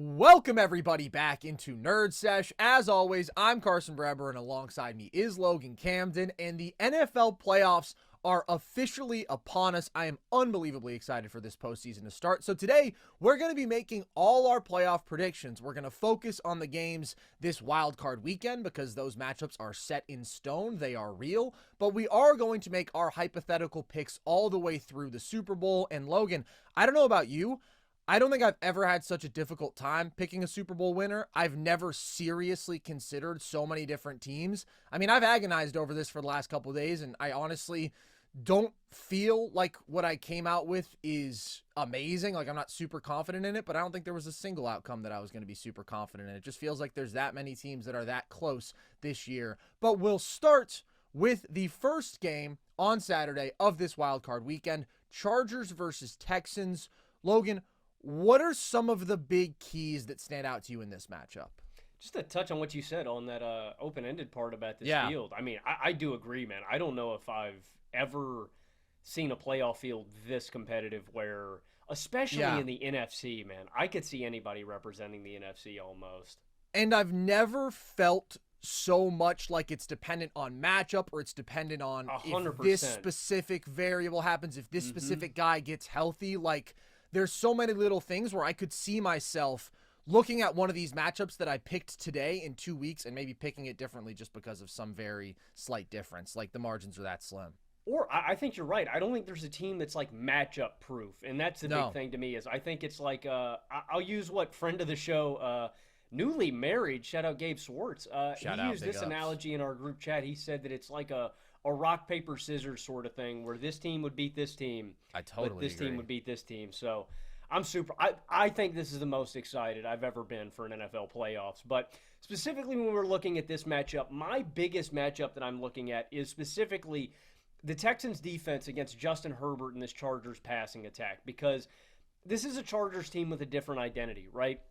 Welcome everybody back into Nerd Sesh. As always, I'm Carson Breber and alongside me is Logan Camden, and the NFL playoffs are officially upon us. I am unbelievably excited for this postseason to start. So today, we're going to be making all our playoff predictions. We're going to focus on the games this wild card weekend because those matchups are set in stone. They are real. But we are going to make our hypothetical picks all the way through the Super Bowl. And Logan, I don't know about you, I don't think I've ever had such a difficult time picking a Super Bowl winner. I've never seriously considered so many different teams. I mean, I've agonized over this for the last couple of days, and I honestly don't feel like what I came out with is amazing. Like, I'm not super confident in it, but I don't think there was a single outcome that I was going to be super confident in. It just feels like there's that many teams that are that close this year. But we'll start with the first game on Saturday of this wild card weekend, Chargers versus Texans. Logan, what are some of the big keys that stand out to you in this matchup? Just to touch on what you said on that open-ended part about this field. I mean, I do agree, man. I don't know if I've ever seen a playoff field this competitive where, especially in the NFC, man, I could see anybody representing the NFC almost. And I've never felt so much like it's dependent on matchup or it's dependent on 100%. if this specific variable happens, if this specific guy gets healthy. Like, there's so many little things where I could see myself looking at one of these matchups that I picked today in 2 weeks and maybe picking it differently just because of some very slight difference. Like, the margins are that slim. Or I think you're right. I don't think there's a team that's like matchup proof. And that's the big thing to me is I think it's like, I'll use what friend of the show, newly married, shout out Gabe Swartz. He used this analogy in our group chat. He said that it's like a rock, paper, scissors sort of thing where this team would beat this team. I totally but this agree. team would beat this team. So I'm super. I think this is the most excited I've ever been for an NFL playoffs. But specifically when we're looking at this matchup, my biggest matchup that I'm looking at is specifically the Texans defense against Justin Herbert and this Chargers passing attack, because this is a Chargers team with a different identity, right?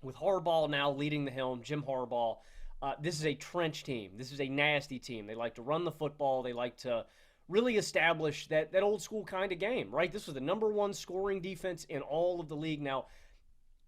With Harbaugh now leading the helm, Jim Harbaugh, this is a trench team. This is a nasty team. They like to run the football. They like to really establish that old school kind of game, right? This was the number one scoring defense in all of the league. Now,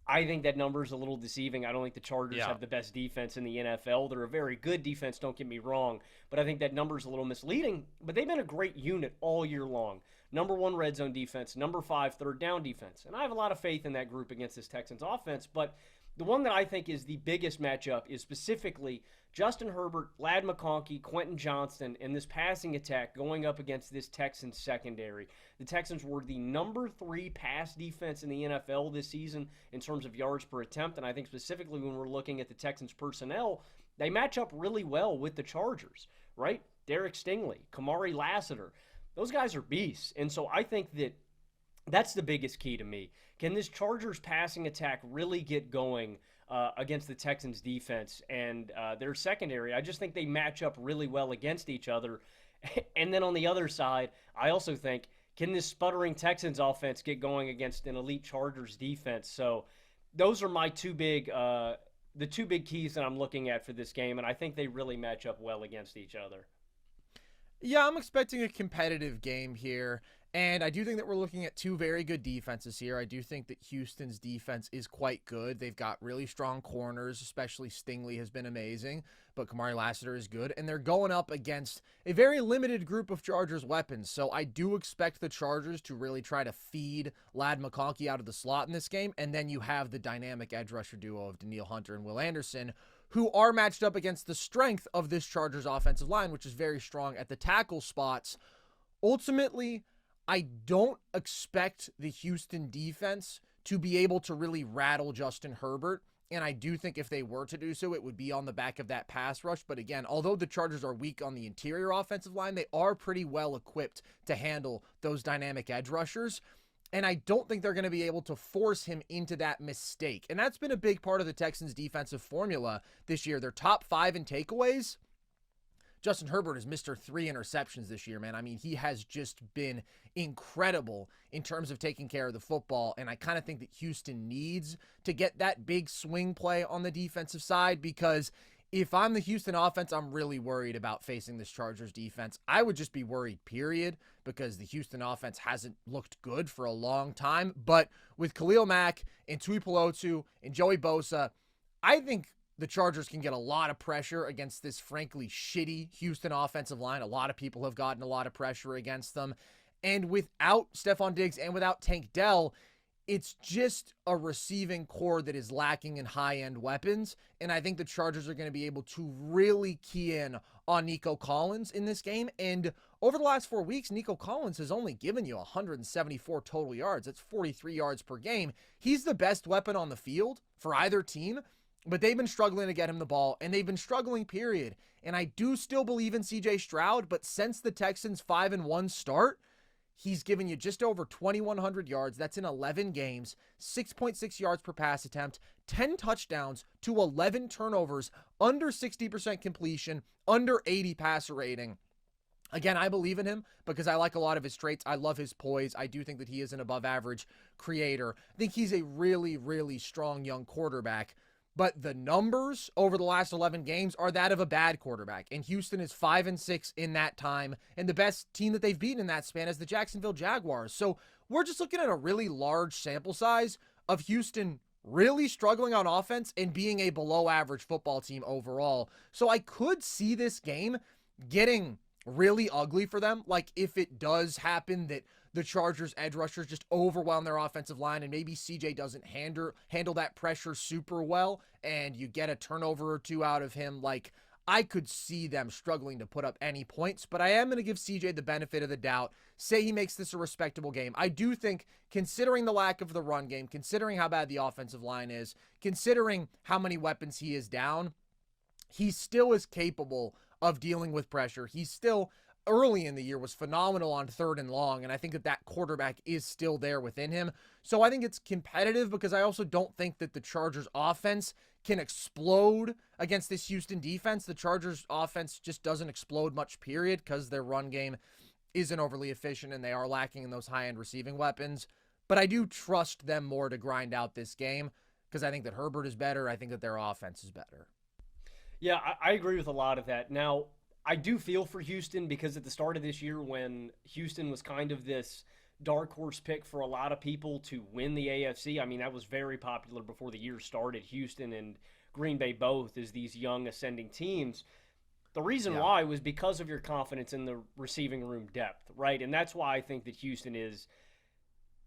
I think that number is a little deceiving. I don't think the Chargers have the best defense in the NFL. They're a very good defense, don't get me wrong, but I think that number is a little misleading. But they've been a great unit all year long. Number one red zone defense, number 5 third down defense. And I have a lot of faith in that group against this Texans offense, but the one that I think is the biggest matchup is specifically Justin Herbert, Ladd McConkey, Quentin Johnston, and this passing attack going up against this Texans secondary. The Texans were the number 3 pass defense in the NFL this season in terms of yards per attempt, and I think specifically when we're looking at the Texans personnel, they match up really well with the Chargers, right? Derek Stingley, Kamari Lassiter, those guys are beasts, and so I think that that's the biggest key to me. Can this Chargers passing attack really get going against the Texans defense and their secondary? I just think they match up really well against each other. And then on the other side, I also think, can this sputtering Texans offense get going against an elite Chargers defense? So those are my the two big keys that I'm looking at for this game, and I think they really match up well against each other. Yeah, I'm expecting a competitive game here. And I do think that we're looking at two very good defenses here. I do think that Houston's defense is quite good. They've got really strong corners, especially Stingley has been amazing, but Kamari Lassiter is good. And they're going up against a very limited group of Chargers weapons. So I do expect the Chargers to really try to feed Ladd McConkey out of the slot in this game. And then you have the dynamic edge rusher duo of Danielle Hunter and Will Anderson, who are matched up against the strength of this Chargers offensive line, which is very strong at the tackle spots. Ultimately, I don't expect the Houston defense to be able to really rattle Justin Herbert. And I do think if they were to do so, it would be on the back of that pass rush. But again, although the Chargers are weak on the interior offensive line, they are pretty well equipped to handle those dynamic edge rushers. And I don't think they're going to be able to force him into that mistake. And that's been a big part of the Texans' defensive formula this year. They're top 5 in takeaways. Justin Herbert has missed 3 interceptions this year, man. I mean, he has just been incredible in terms of taking care of the football, and I kind of think that Houston needs to get that big swing play on the defensive side, because if I'm the Houston offense, I'm really worried about facing this Chargers defense. I would just be worried, period, because the Houston offense hasn't looked good for a long time. But with Khalil Mack and Tui Pelotu and Joey Bosa, I think the Chargers can get a lot of pressure against this frankly shitty Houston offensive line. A lot of people have gotten a lot of pressure against them. And without Stephon Diggs and without Tank Dell, it's just a receiving core that is lacking in high-end weapons, and I think the Chargers are going to be able to really key in on Nico Collins in this game. And over the last 4 weeks, Nico Collins has only given you 174 total yards. That's 43 yards per game. He's the best weapon on the field for either team, but they've been struggling to get him the ball, and they've been struggling, period. And I do still believe in C.J. Stroud, but since the Texans' 5-1 start, he's given you just over 2,100 yards. That's in 11 games, 6.6 yards per pass attempt, 10 touchdowns to 11 turnovers, under 60% completion, under 80 passer rating. Again, I believe in him because I like a lot of his traits. I love his poise. I do think that he is an above average creator. I think he's a really, really strong young quarterback. But the numbers over the last 11 games are that of a bad quarterback. And Houston is 5-6 in that time. And the best team that they've beaten in that span is the Jacksonville Jaguars. So we're just looking at a really large sample size of Houston really struggling on offense and being a below average football team overall. So I could see this game getting really ugly for them. Like if it does happen that the Chargers edge rushers just overwhelm their offensive line and maybe CJ doesn't handle that pressure super well and you get a turnover or two out of him, like I could see them struggling to put up any points, but I am going to give CJ the benefit of the doubt, say he makes this a respectable game. I do think, considering the lack of the run game, considering how bad the offensive line is, considering how many weapons he is down, he still is capable of dealing with pressure. He's still early in the year was phenomenal on 3rd and long, and I think that quarterback is still there within him. So I think it's competitive because I also don't think that the Chargers offense can explode against this Houston defense. The Chargers offense just doesn't explode much, period, because their run game isn't overly efficient and they are lacking in those high-end receiving weapons. But I do trust them more to grind out this game because I think that Herbert is better. I think that their offense is better. Yeah, I agree with a lot of that. Now, I do feel for Houston because at the start of this year when Houston was kind of this dark horse pick for a lot of people to win the AFC, I mean, that was very popular before the year started. Houston and Green Bay both as these young ascending teams. The reason why was because of your confidence in the receiving room depth, right? And that's why I think that Houston is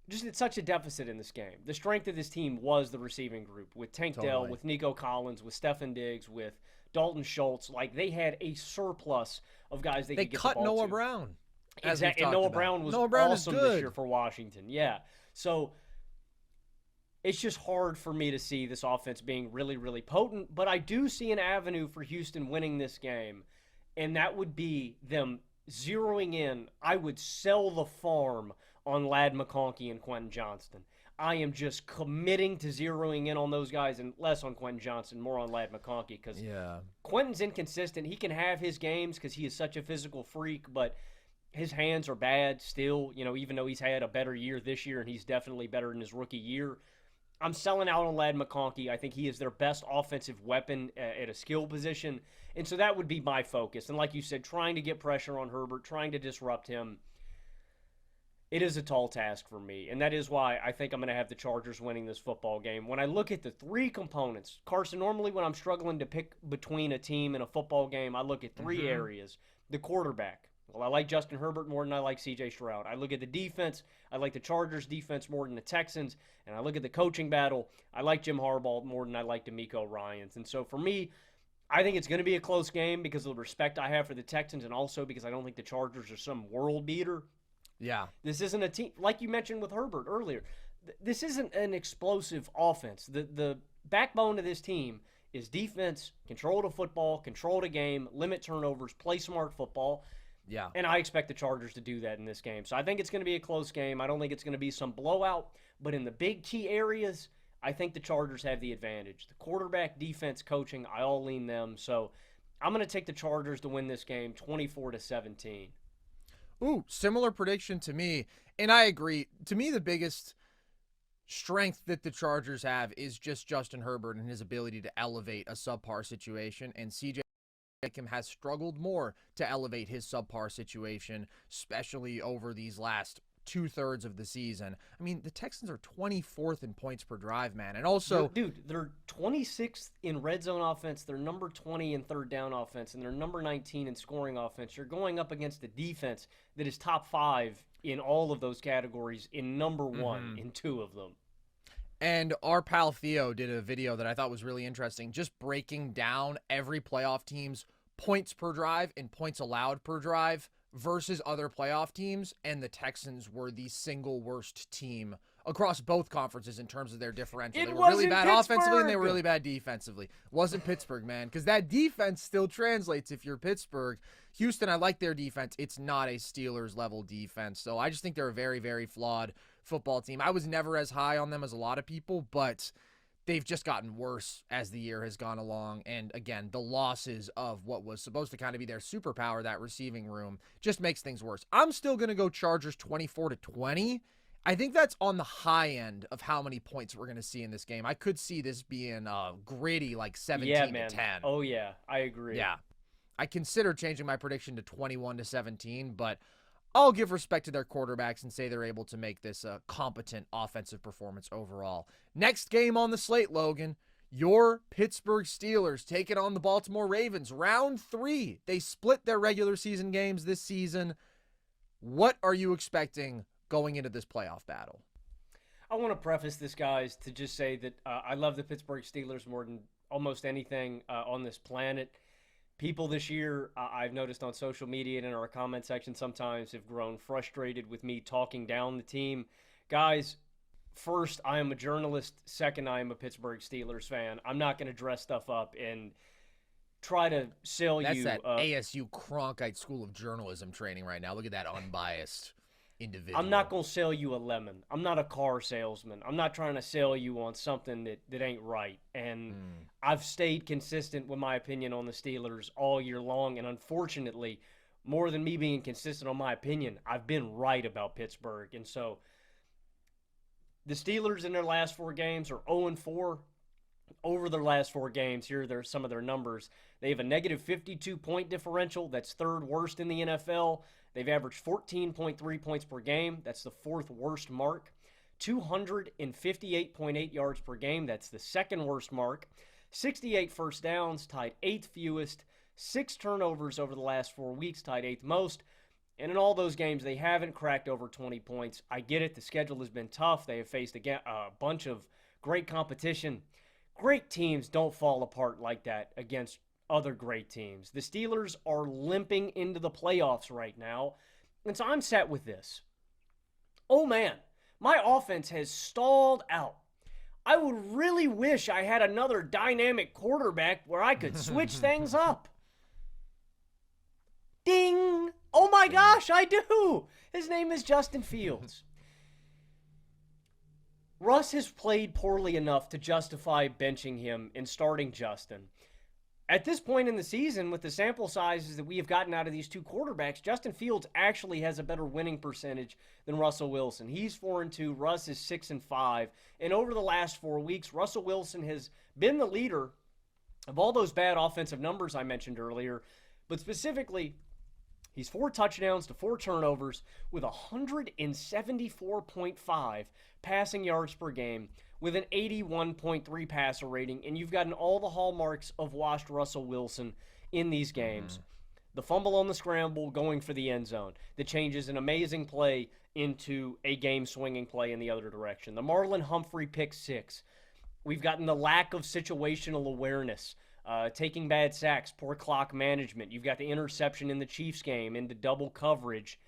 just at such a deficit in this game. The strength of this team was the receiving group with Tank Dell, with Nico Collins, with Stephon Diggs, with Dalton Schultz. Like, they had a surplus of guys they could get the ball to. They cut Noah Brown. Exactly. And Noah Brown was awesome this year for Washington. Yeah. So it's just hard for me to see this offense being really, really potent. But I do see an avenue for Houston winning this game, and that would be them zeroing in. I would sell the farm on Ladd McConkey and Quentin Johnston. I am just committing to zeroing in on those guys and less on Quentin Johnston, more on Ladd McConkey because Quentin's inconsistent. He can have his games because he is such a physical freak, but his hands are bad still, you know, even though he's had a better year this year and he's definitely better than his rookie year. I'm selling out on Ladd McConkey. I think he is their best offensive weapon at a skill position, and so that would be my focus. And like you said, trying to get pressure on Herbert, trying to disrupt him, it is a tall task for me, and that is why I think I'm going to have the Chargers winning this football game. When I look at the three components, Carson, normally when I'm struggling to pick between a team and a football game, I look at three areas. The quarterback. Well, I like Justin Herbert more than I like C.J. Stroud. I look at the defense. I like the Chargers' defense more than the Texans. And I look at the coaching battle. I like Jim Harbaugh more than I like DeMeco Ryans. And so for me, I think it's going to be a close game because of the respect I have for the Texans and also because I don't think the Chargers are some world beater. Yeah. This isn't a team, like you mentioned with Herbert earlier, this isn't an explosive offense. The backbone of this team is defense, control the football, control the game, limit turnovers, play smart football. Yeah. And I expect the Chargers to do that in this game. So I think it's going to be a close game. I don't think it's going to be some blowout. But in the big key areas, I think the Chargers have the advantage. The quarterback, defense, coaching, I all lean them. So I'm going to take the Chargers to win this game 24-17. Ooh, similar prediction to me. And I agree. To me, the biggest strength that the Chargers have is just Justin Herbert and his ability to elevate a subpar situation, and CJ has struggled more to elevate his subpar situation, especially over these last 2/3 of the season. I mean, the Texans are 24th in points per drive, man. And also, they're 26th in red zone offense. They're number 20 in third down offense, and they're number 19 in scoring offense. You're going up against a defense that is top 5 in all of those categories, in number 1 in 2 of them. And our pal Theo did a video that I thought was really interesting, just breaking down every playoff team's points per drive and points allowed per drive versus other playoff teams, and the Texans were the single worst team across both conferences in terms of their differential. They were really bad offensively and they were really bad defensively. It wasn't Pittsburgh, man, because that defense still translates if you're Pittsburgh. Houston, I like their defense. It's not a Steelers-level defense, so I just think they're a very, very flawed football team. I was never as high on them as a lot of people, but they've just gotten worse as the year has gone along. And again, the losses of what was supposed to kind of be their superpower, that receiving room, just makes things worse. I'm still going to go Chargers 24-20. I think that's on the high end of how many points we're going to see in this game. I could see this being gritty, like 17-10. Oh, yeah. I agree. Yeah. I consider changing my prediction to 21-17, but I'll give respect to their quarterbacks and say they're able to make this a competent offensive performance overall. Next game on the slate, Logan, your Pittsburgh Steelers taking on the Baltimore Ravens. Round 3. They split their regular season games this season. What are you expecting going into this playoff battle? I want to preface this, guys, to just say that I love the Pittsburgh Steelers more than almost anything on this planet. People this year, I've noticed on social media and in our comment section sometimes, have grown frustrated with me talking down the team. Guys, first, I am a journalist. Second, I am a Pittsburgh Steelers fan. I'm not going to dress stuff up and try to sell you. That's that ASU Cronkite School of Journalism training right now. Look at that unbiased individual. I'm not going to sell you a lemon. I'm not a car salesman. I'm not trying to sell you on something that ain't right. And I've stayed consistent with my opinion on the Steelers all year long. And unfortunately, more than me being consistent on my opinion, I've been right about Pittsburgh. And so the Steelers in their last 4 games are 0-4. Over their last 4 games, here are some of their numbers. They have a negative 52-point differential. That's 3rd worst in the NFL. They've averaged 14.3 points per game. That's the 4th worst mark. 258.8 yards per game. That's the 2nd worst mark. 68 first downs, tied 8th fewest. 6 turnovers over the last 4 weeks, tied 8th most. And in all those games, they haven't cracked over 20 points. I get it. The schedule has been tough. They have faced a bunch of great competition. Great teams don't fall apart like that against other great teams. The Steelers are limping into the playoffs right now, and so I'm set with this. Oh man, my offense has stalled out. I would really wish I had another dynamic quarterback where I could switch things up. Ding! Oh my gosh, I do! His name is Justin Fields. Russ has played poorly enough to justify benching him and starting Justin. At this point in the season, with the sample sizes that we have gotten out of these 2 quarterbacks, Justin Fields actually has a better winning percentage than Russell Wilson. He's 4-2, Russ is 6-5. And over the last 4 weeks, Russell Wilson has been the leader of all those bad offensive numbers I mentioned earlier. But specifically, he's 4 touchdowns to 4 turnovers with 174.5 passing yards per game with an 81.3 passer rating, and you've gotten all the hallmarks of washed Russell Wilson in these games. The fumble on the scramble going for the end zone that changes an amazing play into a game-swinging play in the other direction. The Marlon Humphrey pick 6. We've gotten the lack of situational awareness, taking bad sacks, poor clock management. You've got the interception in the Chiefs game into double coverage.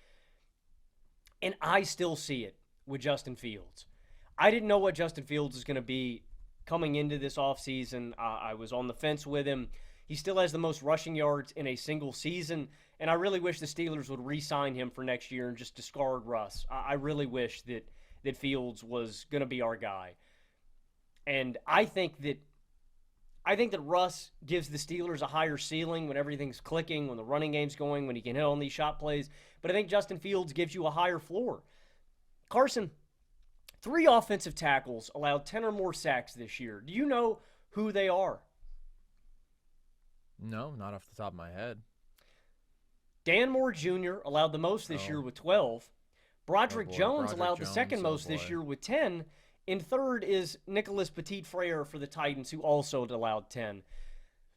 And I still see it with Justin Fields. I didn't know what Justin Fields is going to be coming into this offseason. I was on the fence with him. He still has the most rushing yards in a single season, and I really wish the Steelers would re-sign him for next year and just discard Russ. I really wish that Fields was going to be our guy. And I think that Russ gives the Steelers a higher ceiling when everything's clicking, when the running game's going, when he can hit on these shot plays. But I think Justin Fields gives you a higher floor. Carson, 3 offensive tackles allowed 10 or more sacks this year. Do you know who they are? No, not off the top of my head. Dan Moore Jr. allowed the most this year with 12. Broderick Jones allowed the second most this year with 10. And third is Nicholas Petit-Frere for the Titans, who also allowed 10.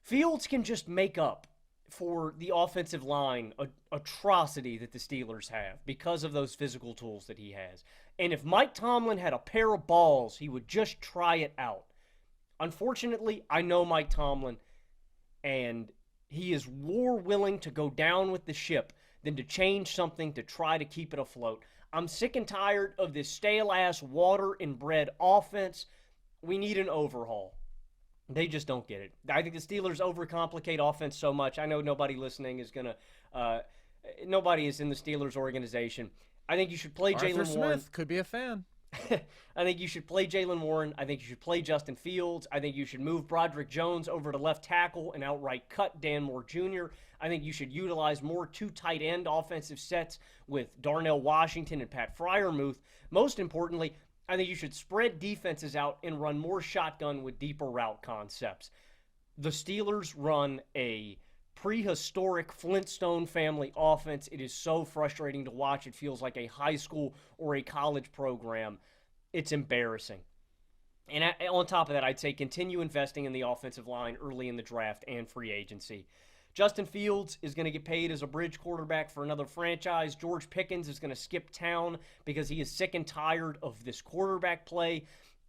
Fields can just make up for the offensive line atrocity that the Steelers have because of those physical tools that he has. And if Mike Tomlin had a pair of balls, he would just try it out. Unfortunately, I know Mike Tomlin, and he is more willing to go down with the ship than to change something to try to keep it afloat. I'm sick and tired of this stale-ass water and bread offense. We need an overhaul. They just don't get it. I think the Steelers overcomplicate offense so much. I know nobody listening is going to nobody is in the Steelers organization. I think you should play Jaylen Warren. Smith could be a fan. I think you should play Jaylen Warren. I think you should play Justin Fields. I think you should move Broderick Jones over to left tackle and outright cut Dan Moore Jr. I think you should utilize more 2 tight end offensive sets with Darnell Washington and Pat Freiermuth. Most importantly, I think you should spread defenses out and run more shotgun with deeper route concepts. The Steelers run a prehistoric Flintstone family offense. It is so frustrating to watch. It feels like a high school or a college program. It's embarrassing. And on top of that, I'd say continue investing in the offensive line early in the draft and free agency. Justin Fields is going to get paid as a bridge quarterback for another franchise. George Pickens is going to skip town because he is sick and tired of this quarterback play.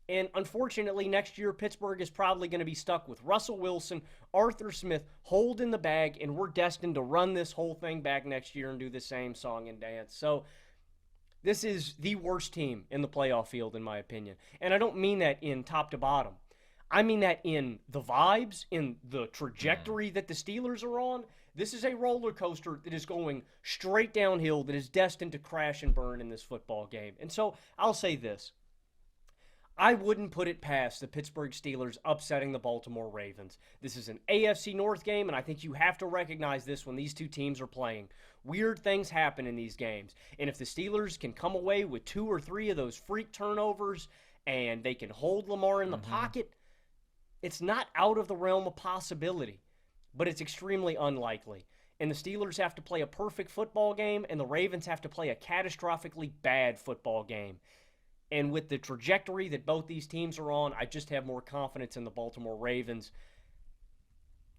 And unfortunately, next year, Pittsburgh is probably going to be stuck with Russell Wilson, Arthur Smith holding the bag, and we're destined to run this whole thing back next year and do the same song and dance. So this is the worst team in the playoff field, in my opinion. And I don't mean that in top to bottom. I mean that in the vibes, in the trajectory that the Steelers are on. This is a roller coaster that is going straight downhill, that is destined to crash and burn in this football game. And so I'll say this. I wouldn't put it past the Pittsburgh Steelers upsetting the Baltimore Ravens. This is an AFC North game, and I think you have to recognize this when these two teams are playing. Weird things happen in these games. And if the Steelers can come away with 2 or 3 of those freak turnovers and they can hold Lamar in the pocket, it's not out of the realm of possibility, but it's extremely unlikely. And the Steelers have to play a perfect football game, and the Ravens have to play a catastrophically bad football game. And with the trajectory that both these teams are on, I just have more confidence in the Baltimore Ravens.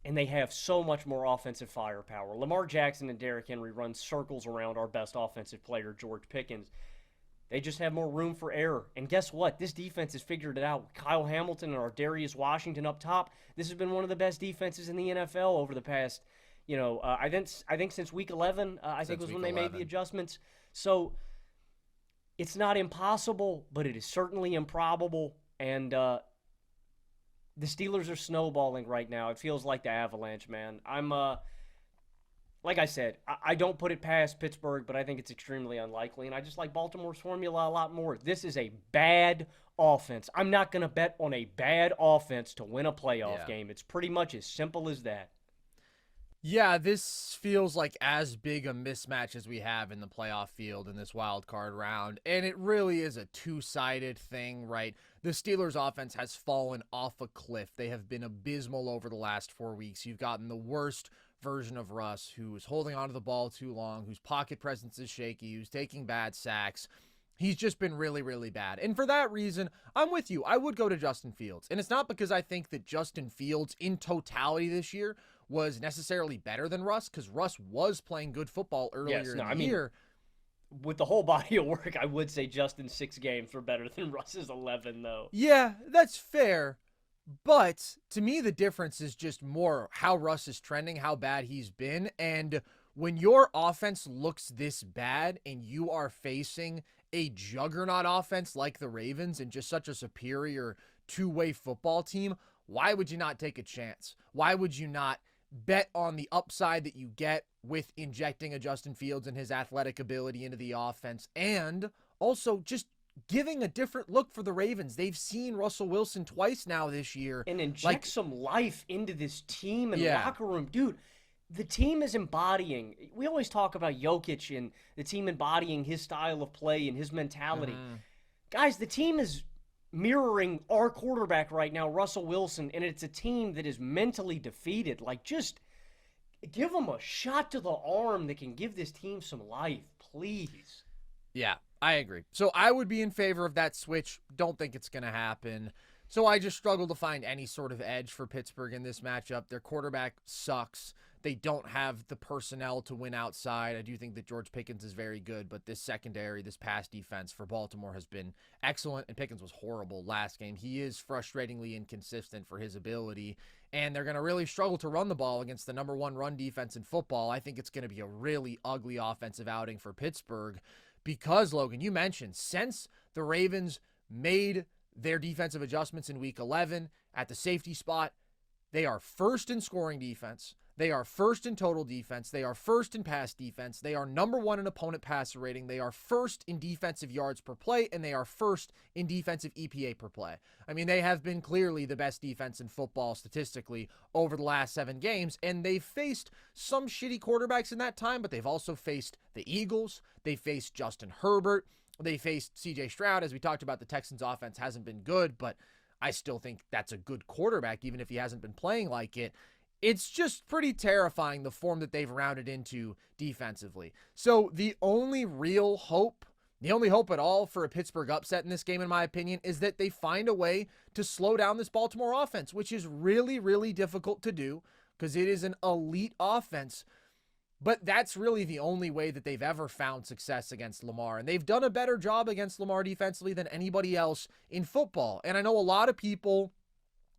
And they have so much more offensive firepower. Lamar Jackson and Derrick Henry run circles around our best offensive player, George Pickens. They just have more room for error. And guess what? This defense has figured it out. With Kyle Hamilton and our Darius Washington up top, this has been one of the best defenses in the NFL over the past, I think since week 11, I think was when they made the adjustments. So it's not impossible, but it is certainly improbable. And the Steelers are snowballing right now. It feels like the Avalanche, man. Like I said, I don't put it past Pittsburgh, but I think it's extremely unlikely. And I just like Baltimore's formula a lot more. This is a bad offense. I'm not going to bet on a bad offense to win a playoff game. It's pretty much as simple as that. Yeah, this feels like as big a mismatch as we have in the playoff field in this wild card round. And it really is a two-sided thing, right? The Steelers' offense has fallen off a cliff. They have been abysmal over the last 4 weeks. You've gotten the worst version of Russ, who is holding onto the ball too long, whose pocket presence is shaky, who's taking bad sacks. He's just been really, really bad. And for that reason, I'm with you. I would go to Justin Fields. And it's not because I think that Justin Fields in totality this year was necessarily better than Russ, because Russ was playing good football earlier in the year. With the whole body of work, I would say Justin's 6 games were better than Russ's 11, though. Yeah, that's fair. But to me, the difference is just more how Russ is trending, how bad he's been. And when your offense looks this bad and you are facing a juggernaut offense like the Ravens and just such a superior two-way football team, why would you not take a chance? Why would you not bet on the upside that you get with injecting a Justin Fields and his athletic ability into the offense, and also just giving a different look for the Ravens? They've seen Russell Wilson twice now this year. And inject some life into this team and locker room. Dude, the team is embodying. We always talk about Jokic and the team embodying his style of play and his mentality. Guys, the team is mirroring our quarterback right now, Russell Wilson, and it's a team that is mentally defeated. Like, just give them a shot to the arm that can give this team some life, please. Yeah, I agree. So I would be in favor of that switch. Don't think it's going to happen. So I just struggle to find any sort of edge for Pittsburgh in this matchup. Their quarterback sucks. They don't have the personnel to win outside. I do think that George Pickens is very good, but this secondary, this pass defense for Baltimore has been excellent, and Pickens was horrible last game. He is frustratingly inconsistent for his ability, and they're going to really struggle to run the ball against the number one run defense in football. I think it's going to be a really ugly offensive outing for Pittsburgh because, Logan, you mentioned, since the Ravens made their defensive adjustments in Week 11 at the safety spot, they are first in scoring defense. They are first in total defense. They are first in pass defense. They are number one in opponent passer rating. They are first in defensive yards per play, and they are first in defensive EPA per play. I mean, they have been clearly the best defense in football statistically over the last 7 games, and they've faced some shitty quarterbacks in that time, but they've also faced the Eagles. They faced Justin Herbert. They faced C.J. Stroud. As we talked about, the Texans' offense hasn't been good, but I still think that's a good quarterback, even if he hasn't been playing like it. It's just pretty terrifying, the form that they've rounded into defensively. So the only real hope, the only hope at all for a Pittsburgh upset in this game, in my opinion, is that they find a way to slow down this Baltimore offense, which is really, really difficult to do because it is an elite offense. But that's really the only way that they've ever found success against Lamar. And they've done a better job against Lamar defensively than anybody else in football. And I know a lot of people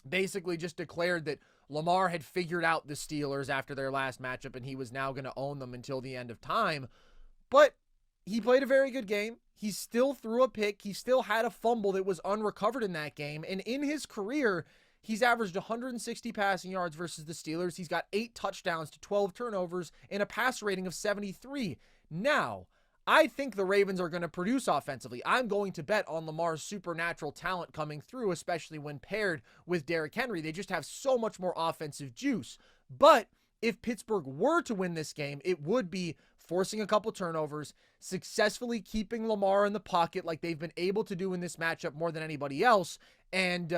basically just declared that Lamar had figured out the Steelers after their last matchup and he was now going to own them until the end of time. But he played a very good game. He still threw a pick. He still had a fumble that was unrecovered in that game. And in his career, he's averaged 160 passing yards versus the Steelers. He's got 8 touchdowns to 12 turnovers and a pass rating of 73. Now, I think the Ravens are going to produce offensively. I'm going to bet on Lamar's supernatural talent coming through, especially when paired with Derrick Henry. They just have so much more offensive juice. But if Pittsburgh were to win this game, it would be forcing a couple turnovers, successfully keeping Lamar in the pocket like they've been able to do in this matchup more than anybody else. And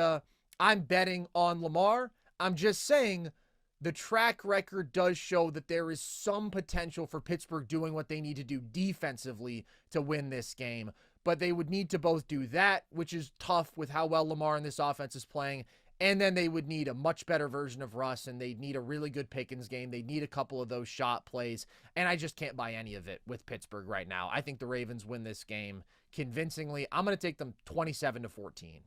I'm betting on Lamar. I'm just saying the track record does show that there is some potential for Pittsburgh doing what they need to do defensively to win this game. But they would need to both do that, which is tough with how well Lamar in this offense is playing, and then they would need a much better version of Russ, and they'd need a really good Pickens game. They'd need a couple of those shot plays, and I just can't buy any of it with Pittsburgh right now. I think the Ravens win this game convincingly. I'm going to take them 27-14.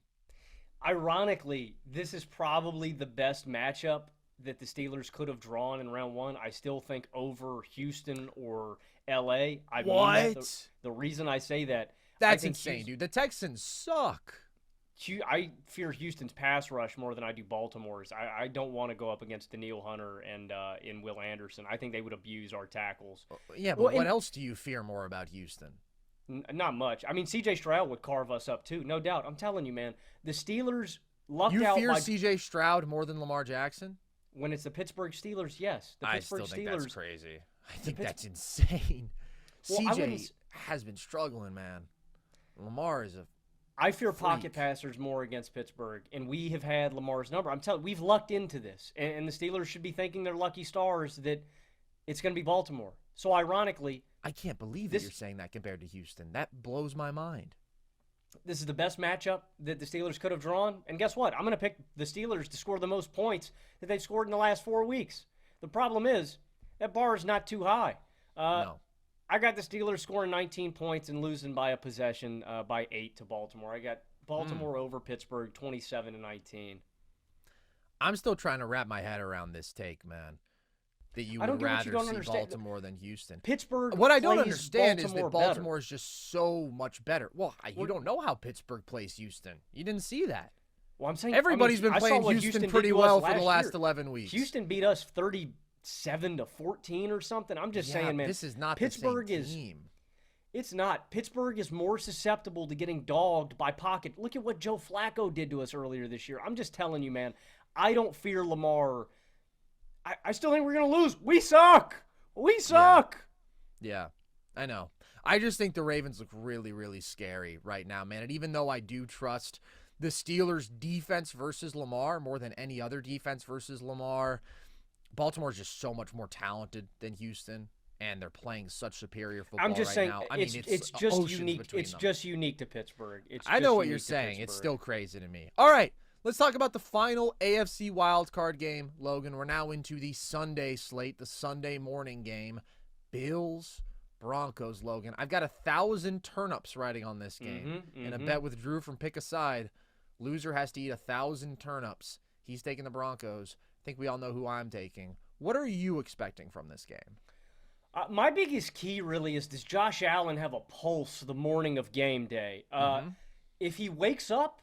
Ironically, this is probably the best matchup that the Steelers could have drawn in round 1. I still think over Houston or L.A. The reason I say that, that's insane, dude. The Texans suck. I fear Houston's pass rush more than I do Baltimore's. I don't want to go up against Danielle Hunter and Will Anderson. I think they would abuse our tackles. Yeah, but what else do you fear more about Houston? Not much. I mean, C.J. Stroud would carve us up too, no doubt. I'm telling you, man. The Steelers lucked out. You fear C.J. Stroud more than Lamar Jackson? When it's the Pittsburgh Steelers, yes. The Pittsburgh I still think Steelers, that's crazy. I think that's insane. Well, CJ has been struggling, man. Lamar is a I fear freak. Pocket passers more against Pittsburgh, and we have had Lamar's number. I'm telling you, we've lucked into this, and the Steelers should be thanking their lucky stars that it's going to be Baltimore. So ironically, I can't believe that you're saying that compared to Houston. That blows my mind. This is the best matchup that the Steelers could have drawn. And guess what? I'm going to pick the Steelers to score the most points that they've scored in the last 4 weeks. The problem is that bar is not too high. No. I got the Steelers scoring 19 points and losing by a possession by 8 to Baltimore. I got Baltimore over Pittsburgh 27-19. I'm still trying to wrap my head around this take, man. That you would rather see Baltimore than Houston. Pittsburgh. What I don't understand is that Baltimore better. is just so much better. Well, you don't know how Pittsburgh plays Houston. You didn't see that. Well, I'm saying everybody's been playing Houston pretty well for the last 11 weeks. Houston beat us 37-14 or something. I'm just saying, man. This is not Pittsburgh the same team. It's not. Pittsburgh is more susceptible to getting dogged by pocket. Look at what Joe Flacco did to us earlier this year. I'm just telling you, man. I don't fear Lamar. I still think we're going to lose. We suck. We suck. Yeah, I know. I just think the Ravens look really, really scary right now, man. And even though I do trust the Steelers' defense versus Lamar more than any other defense versus Lamar, Baltimore's just so much more talented than Houston, and they're playing such superior football I'm just right saying, now. I it's mean, just unique. It's just unique to Pittsburgh. I know what you're saying. It's still crazy to me. All right, let's talk about the final AFC wildcard game, Logan. We're now into the Sunday slate, the Sunday morning game. Bills, Broncos, Logan. I've got 1,000 turnips riding on this game, and a bet with Drew from Pick a Side. Loser has to eat 1,000 turnips. He's taking the Broncos. I think we all know who I'm taking. What are you expecting from this game? My biggest key really is, does Josh Allen have a pulse the morning of game day? If he wakes up,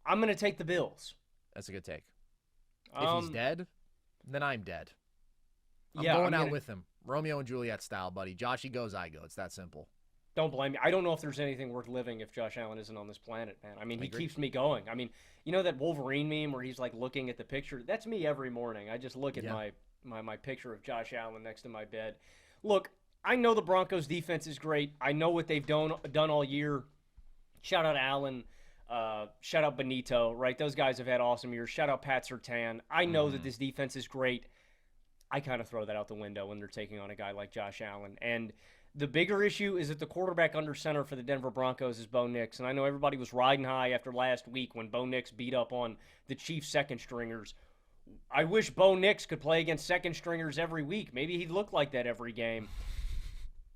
I'm going to take the Bills. That's a good take. If he's dead, then I'm dead. I'm yeah, going out with him. Romeo and Juliet style, buddy. Joshy goes, I go. It's that simple. Don't blame me. I don't know if there's anything worth living if Josh Allen isn't on this planet, man. I mean, he keeps me going. I mean, you know that Wolverine meme where he's like looking at the picture? That's me every morning. I just look at my picture of Josh Allen next to my bed. Look, I know the Broncos defense is great. I know what they've done all year. Shout out Allen. Shout out Benito, right? Those guys have had awesome years. Shout out Pat Surtain. I know that this defense is great. I kind of throw that out the window when they're taking on a guy like Josh Allen. And the bigger issue is that the quarterback under center for the Denver Broncos is Bo Nix. And I know everybody was riding high after last week when Bo Nix beat up on the Chiefs second stringers. I wish Bo Nix could play against second stringers every week. Maybe he'd look like that every game.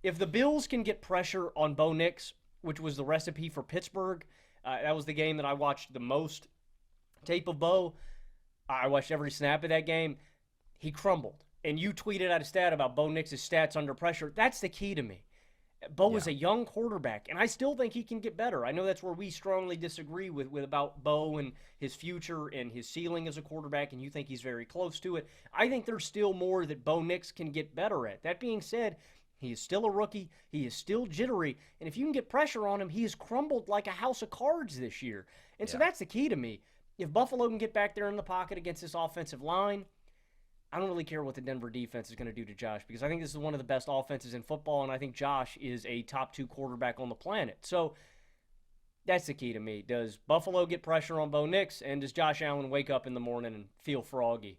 If the Bills can get pressure on Bo Nix, which was the recipe for Pittsburgh, that was the game that I watched the most tape of Bo. I watched every snap of that game. He crumbled. And you tweeted out a stat about Bo Nix's stats under pressure. That's the key to me. Bo is a young quarterback, and I still think he can get better. I know that's where we strongly disagree with about Bo and his future and his ceiling as a quarterback, and you think he's very close to it. I think there's still more that Bo Nix can get better at. That being said, he is still a rookie. He is still jittery. And if you can get pressure on him, he has crumbled like a house of cards this year. And so that's the key to me. If Buffalo can get back there in the pocket against this offensive line, I don't really care what the Denver defense is going to do to Josh, because I think this is one of the best offenses in football, and I think Josh is a top 2 quarterback on the planet. So that's the key to me. Does Buffalo get pressure on Bo Nix, and does Josh Allen wake up in the morning and feel froggy?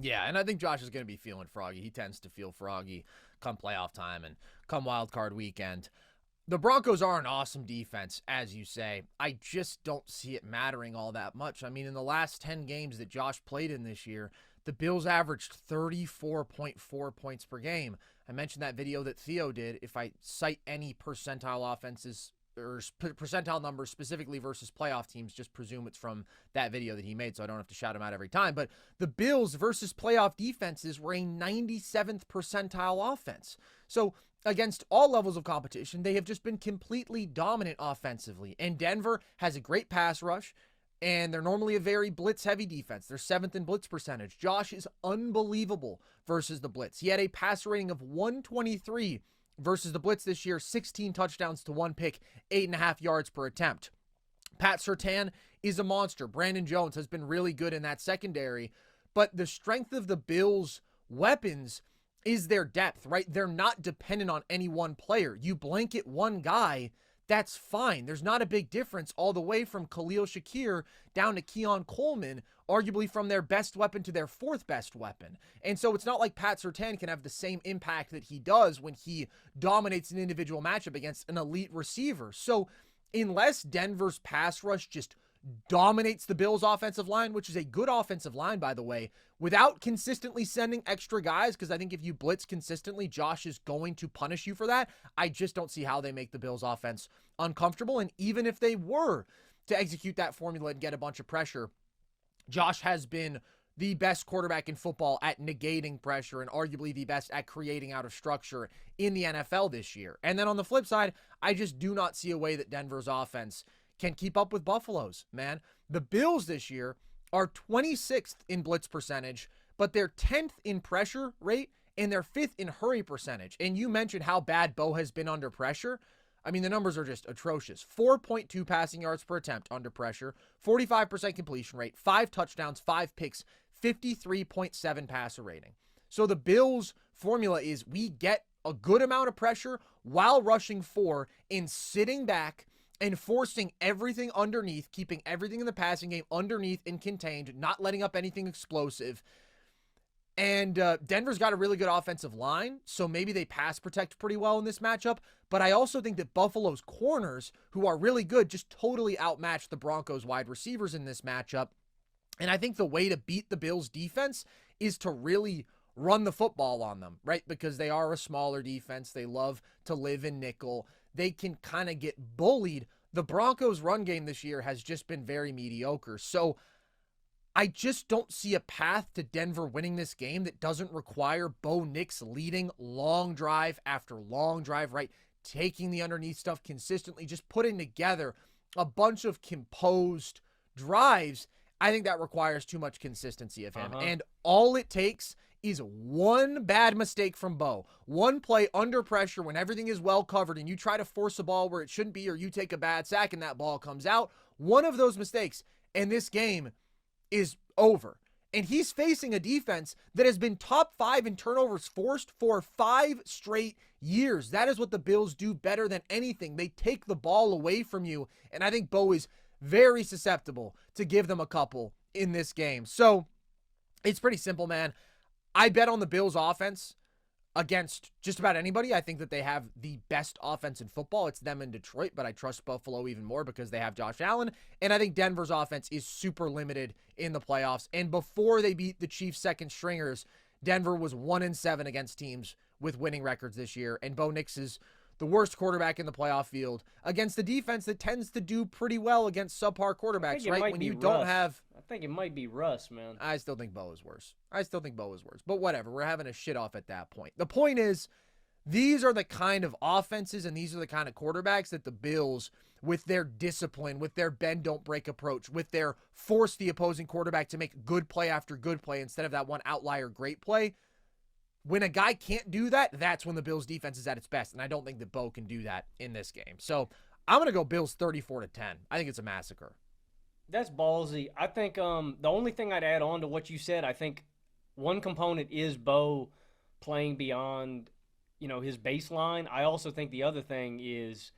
Yeah, and I think Josh is going to be feeling froggy. He tends to feel froggy come playoff time and come wild card weekend. The Broncos are an awesome defense, as you say. I just don't see it mattering all that much. I mean, in the last 10 games that Josh played in this year, the Bills averaged 34.4 points per game. I mentioned that video that Theo did. If I cite any percentile offenses or percentile numbers specifically versus playoff teams, just presume it's from that video that he made, so I don't have to shout him out every time. But the Bills versus playoff defenses were a 97th percentile offense. So against all levels of competition, they have just been completely dominant offensively. And Denver has a great pass rush, and they're normally a very blitz-heavy defense. They're 7th in blitz percentage. Josh is unbelievable versus the blitz. He had a passer rating of 123 versus the blitz this year, 16 touchdowns to 1 pick, 8.5 yards per attempt. Pat Surtain is a monster. Brandon Jones has been really good in that secondary, but the strength of the Bills' weapons is their depth, right? They're not dependent on any one player. You blanket one guy, that's fine. There's not a big difference all the way from Khalil Shakir down to Keon Coleman, arguably from their best weapon to their 4th best weapon. And so it's not like Pat Surtain can have the same impact that he does when he dominates an individual matchup against an elite receiver. So unless Denver's pass rush just dominates the Bills' offensive line, which is a good offensive line, by the way, without consistently sending extra guys, because I think if you blitz consistently, Josh is going to punish you for that. I just don't see how they make the Bills' offense uncomfortable. And even if they were to execute that formula and get a bunch of pressure, Josh has been the best quarterback in football at negating pressure and arguably the best at creating out of structure in the NFL this year. And then on the flip side, I just do not see a way that Denver's offense can keep up with Buffalo's, man. The Bills this year are 26th in blitz percentage, but they're 10th in pressure rate and they're 5th in hurry percentage. And you mentioned how bad Bo has been under pressure. I mean, the numbers are just atrocious. 4.2 passing yards per attempt under pressure, 45% completion rate, 5 touchdowns, 5 picks, 53.7 passer rating. So the Bills' formula is we get a good amount of pressure while rushing 4 and sitting back and forcing everything underneath, keeping everything in the passing game underneath and contained, not letting up anything explosive. And Denver's got a really good offensive line, so maybe they pass protect pretty well in this matchup. But I also think that Buffalo's corners, who are really good, just totally outmatch the Broncos wide receivers in this matchup. And I think the way to beat the Bills defense is to really run the football on them, right? Because they are a smaller defense. They love to live in nickel. They can kind of get bullied. The Broncos run game this year has just been very mediocre. So I just don't see a path to Denver winning this game that doesn't require Bo Nix leading long drive after long drive, right? Taking the underneath stuff consistently, just putting together a bunch of composed drives. I think that requires too much consistency of him. And all it takes is one bad mistake from Bo. One play under pressure when everything is well covered and you try to force a ball where it shouldn't be, or you take a bad sack and that ball comes out. One of those mistakes, and this game is over. And he's facing a defense that has been top 5 in turnovers forced for 5 straight years. That is what the Bills do better than anything. They take the ball away from you, and I think Bo is very susceptible to give them a couple in this game. So it's pretty simple, man. I bet on the Bills offense against just about anybody. I think that they have the best offense in football. It's them in Detroit, but I trust Buffalo even more because they have Josh Allen. And I think Denver's offense is super limited in the playoffs. And before they beat the Chiefs' second stringers, Denver was 1-7 against teams with winning records this year. And Bo Nix is the worst quarterback in the playoff field against the defense that tends to do pretty well against subpar quarterbacks, right? When you don't have... I think it might be Russ, man. I still think Bo is worse. But whatever. We're having a shit off at that point. The point is, these are the kind of offenses and these are the kind of quarterbacks that the Bills, with their discipline, with their bend don't break approach, with their force the opposing quarterback to make good play after good play instead of that one outlier great play, when a guy can't do that, that's when the Bills defense is at its best. And I don't think that Bo can do that in this game. So I'm going to go Bills 34-10. I think it's a massacre. That's ballsy. I think the only thing I'd add on to what you said, I think one component is Bo playing beyond, his baseline. I also think the other thing is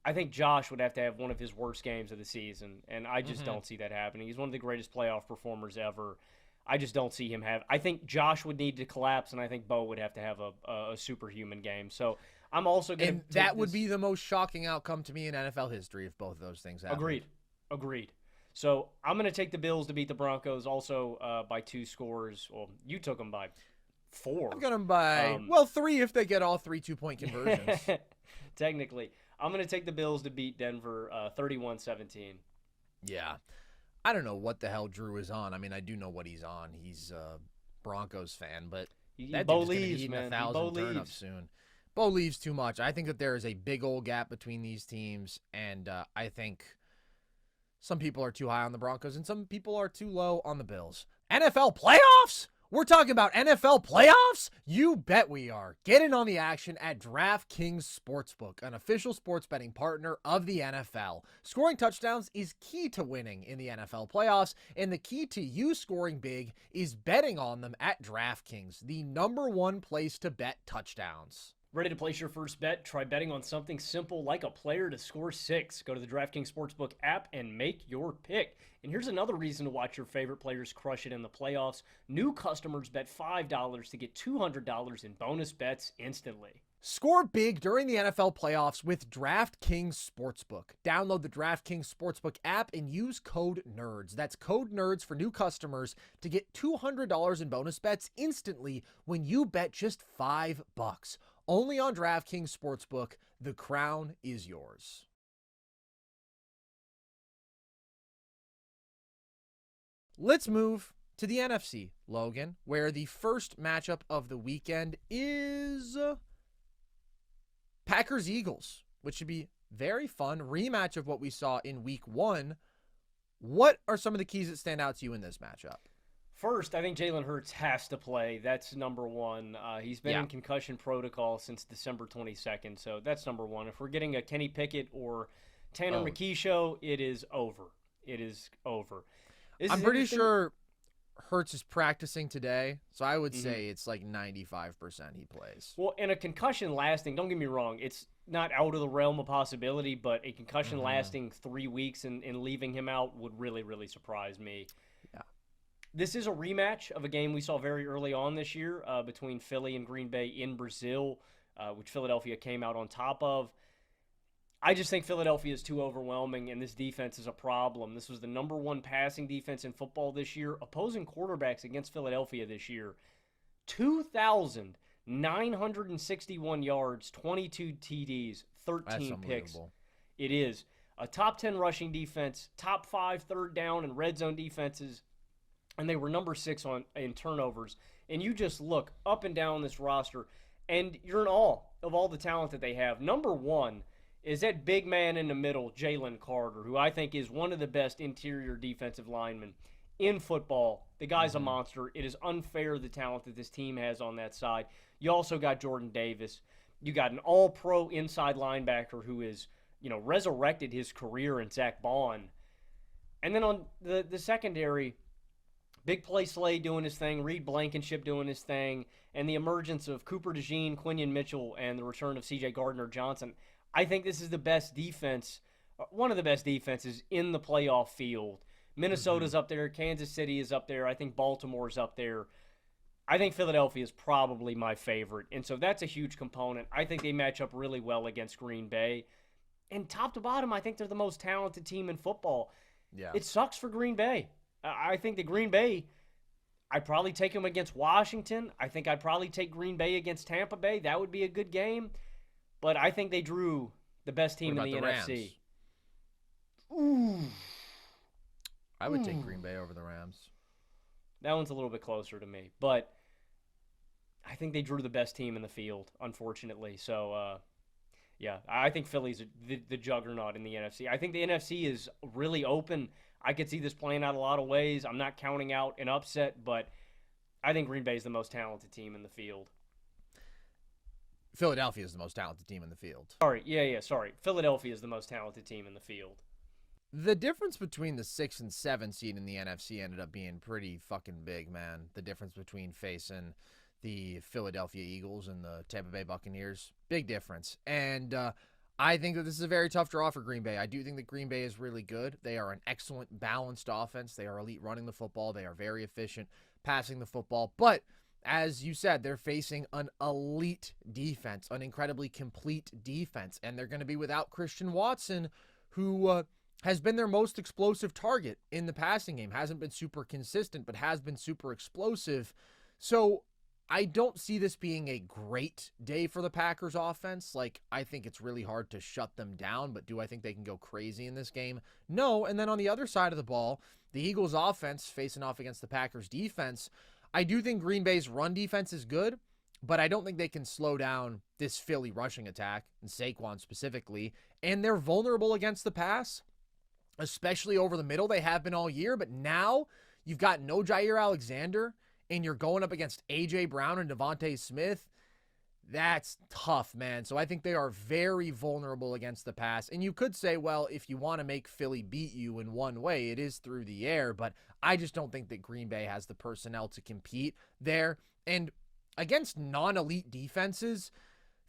I think Josh would have to have one of his worst games of the season, and I just don't see that happening. He's one of the greatest playoff performers ever. I just don't see him have. I think Josh would need to collapse, and I think Bo would have to have a superhuman game. So I'm also going to. And that would be the most shocking outcome to me in NFL history if both of those things happened. Agreed. So I'm going to take the Bills to beat the Broncos also by 2 scores. Well, you took them by 4. I've got them by, 3 if they get all 3 2-point conversions. Technically. I'm going to take the Bills to beat Denver 31-17. Yeah. I don't know what the hell Drew is on. I mean, I do know what he's on. He's a Broncos fan, but that Bo dude's going to leaves, be eating man. 1,000 turnips soon. Bo leaves too much. I think that there is a big old gap between these teams, and I think some people are too high on the Broncos and some people are too low on the Bills. NFL playoffs? We're talking about NFL playoffs? You bet we are. Get in on the action at DraftKings Sportsbook, an official sports betting partner of the NFL. Scoring touchdowns is key to winning in the NFL playoffs, and the key to you scoring big is betting on them at DraftKings, the #1 place to bet touchdowns. Ready to place your first bet? Try betting on something simple like a player to score 6. Go to the DraftKings Sportsbook app and make your pick. And here's another reason to watch your favorite players crush it in the playoffs. New customers bet $5 to get $200 in bonus bets instantly. Score big during the NFL playoffs with DraftKings Sportsbook. Download the DraftKings Sportsbook app and use code NERDS. That's code NERDS for new customers to get $200 in bonus bets instantly when you bet just $5. Only on DraftKings Sportsbook. The crown is yours. Let's move to the NFC, Logan, where the first matchup of the weekend is Packers-Eagles, which should be very fun. Rematch of what we saw in week 1. What are some of the keys that stand out to you in this matchup? First, I think Jalen Hurts has to play. That's number 1. He's been in concussion protocol since December 22nd, so that's number 1. If we're getting a Kenny Pickett or Tanner McKee show, it is over. It is over. I'm pretty sure Hurts is practicing today, so I would say it's like 95% he plays. Well, and a concussion lasting, don't get me wrong, it's not out of the realm of possibility, but a concussion lasting 3 weeks and leaving him out would really, really surprise me. Yeah. This is a rematch of a game we saw very early on this year between Philly and Green Bay in Brazil, which Philadelphia came out on top of. I just think Philadelphia is too overwhelming, and this defense is a problem. This was the number 1 passing defense in football this year. Opposing quarterbacks against Philadelphia this year, 2,961 yards, 22 TDs, 13 picks. It is a top 10 rushing defense, top 5 third down and red zone defenses, and they were number 6 in turnovers. And you just look up and down this roster, and you're in awe of all the talent that they have. Number 1 is that big man in the middle, Jalen Carter, who I think is one of the best interior defensive linemen in football. The guy's a monster. It is unfair the talent that this team has on that side. You also got Jordan Davis. You got an all-pro inside linebacker who is, resurrected his career in Zach Bond. And then on the secondary, Big Play Slay doing his thing, Reed Blankenship doing his thing, and the emergence of Cooper DeJean, Quinion Mitchell, and the return of C.J. Gardner-Johnson. I think this is the best defense, one of the best defenses in the playoff field. Minnesota's up there. Kansas City is up there. I think Baltimore's up there. I think Philadelphia is probably my favorite, and so that's a huge component. I think they match up really well against Green Bay. And top to bottom, I think they're the most talented team in football. Yeah. It sucks for Green Bay. I think that Green Bay, I'd probably take them against Washington. I think I'd probably take Green Bay against Tampa Bay. That would be a good game. But I think they drew the best team in the NFC. Ooh. I would take Green Bay over the Rams. That one's a little bit closer to me. But I think they drew the best team in the field, unfortunately. So, I think Philly's the juggernaut in the NFC. I think the NFC is really open. I could see this playing out a lot of ways. I'm not counting out an upset, but I think Green Bay is the most talented team in the field. Philadelphia is the most talented team in the field. Sorry. Philadelphia is the most talented team in the field. The difference between the 6 and 7 seed in the NFC ended up being pretty fucking big, man. The difference between facing the Philadelphia Eagles and the Tampa Bay Buccaneers, big difference. And I think that this is a very tough draw for Green Bay. I do think that Green Bay is really good. They are an excellent, balanced offense. They are elite running the football. They are very efficient passing the football. But as you said, they're facing an elite defense, an incredibly complete defense, and they're going to be without Christian Watson, who has been their most explosive target in the passing game. Hasn't been super consistent, but has been super explosive. So I don't see this being a great day for the Packers offense. I think it's really hard to shut them down, but do I think they can go crazy in this game? No. And then on the other side of the ball, the Eagles offense facing off against the Packers defense, I do think Green Bay's run defense is good, but I don't think they can slow down this Philly rushing attack, and Saquon specifically, and they're vulnerable against the pass, especially over the middle. They have been all year, but now you've got no Jair Alexander, and you're going up against A.J. Brown and Devontae Smith. That's tough, man. So I think they are very vulnerable against the pass. And you could say, well, if you want to make Philly beat you in one way, it is through the air. But I just don't think that Green Bay has the personnel to compete there. And against non-elite defenses,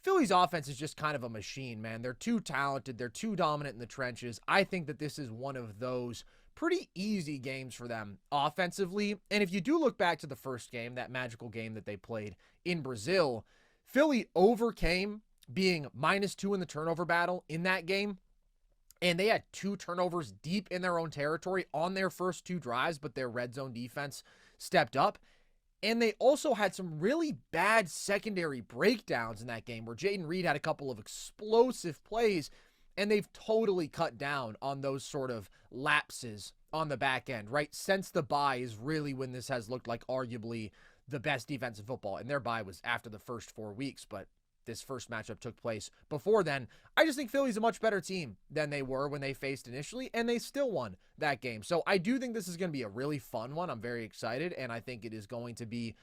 Philly's offense is just kind of a machine, man. They're too talented. They're too dominant in the trenches. I think that this is one of those pretty easy games for them offensively. And if you do look back to the first game, that magical game that they played in Brazil, Philly overcame being -2 in the turnover battle in that game. And they had 2 turnovers deep in their own territory on their first 2 drives, but their red zone defense stepped up. And they also had some really bad secondary breakdowns in that game where Jayden Reed had a couple of explosive plays, and they've totally cut down on those sort of lapses on the back end, right? Since the bye is really when this has looked like arguably the best defense in football. And their bye was after the first 4 weeks, but this first matchup took place before then. I just think Philly's a much better team than they were when they faced initially, and they still won that game. So I do think this is going to be a really fun one. I'm very excited, and I think it is going to be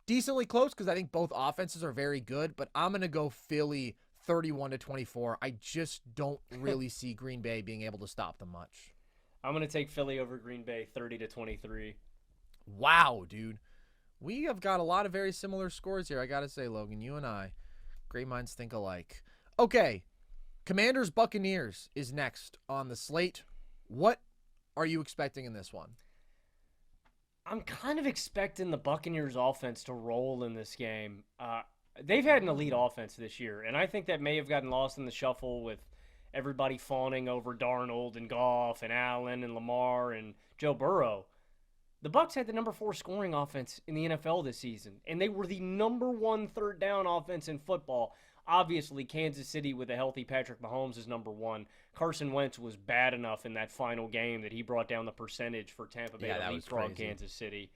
decently close because I think both offenses are very good, but I'm going to go Philly 31-24. I just don't really see Green Bay being able to stop them much. I'm going to take Philly over Green Bay 30-23. Wow, dude. We have got a lot of very similar scores here, I got to say, Logan. You and I, great minds think alike. Okay, Commanders-Buccaneers is next on the slate. What are you expecting in this one? I'm kind of expecting the Buccaneers offense to roll in this game. They've had an elite offense this year, and I think that may have gotten lost in the shuffle with everybody fawning over Darnold and Goff and Allen and Lamar and Joe Burrow. The Bucs had the number 4 scoring offense in the NFL this season, and they were the number 1 third down offense in football. Obviously, Kansas City with a healthy Patrick Mahomes is number 1. Carson Wentz was bad enough in that final game that he brought down the percentage for Tampa Bay to leapfrog Kansas City.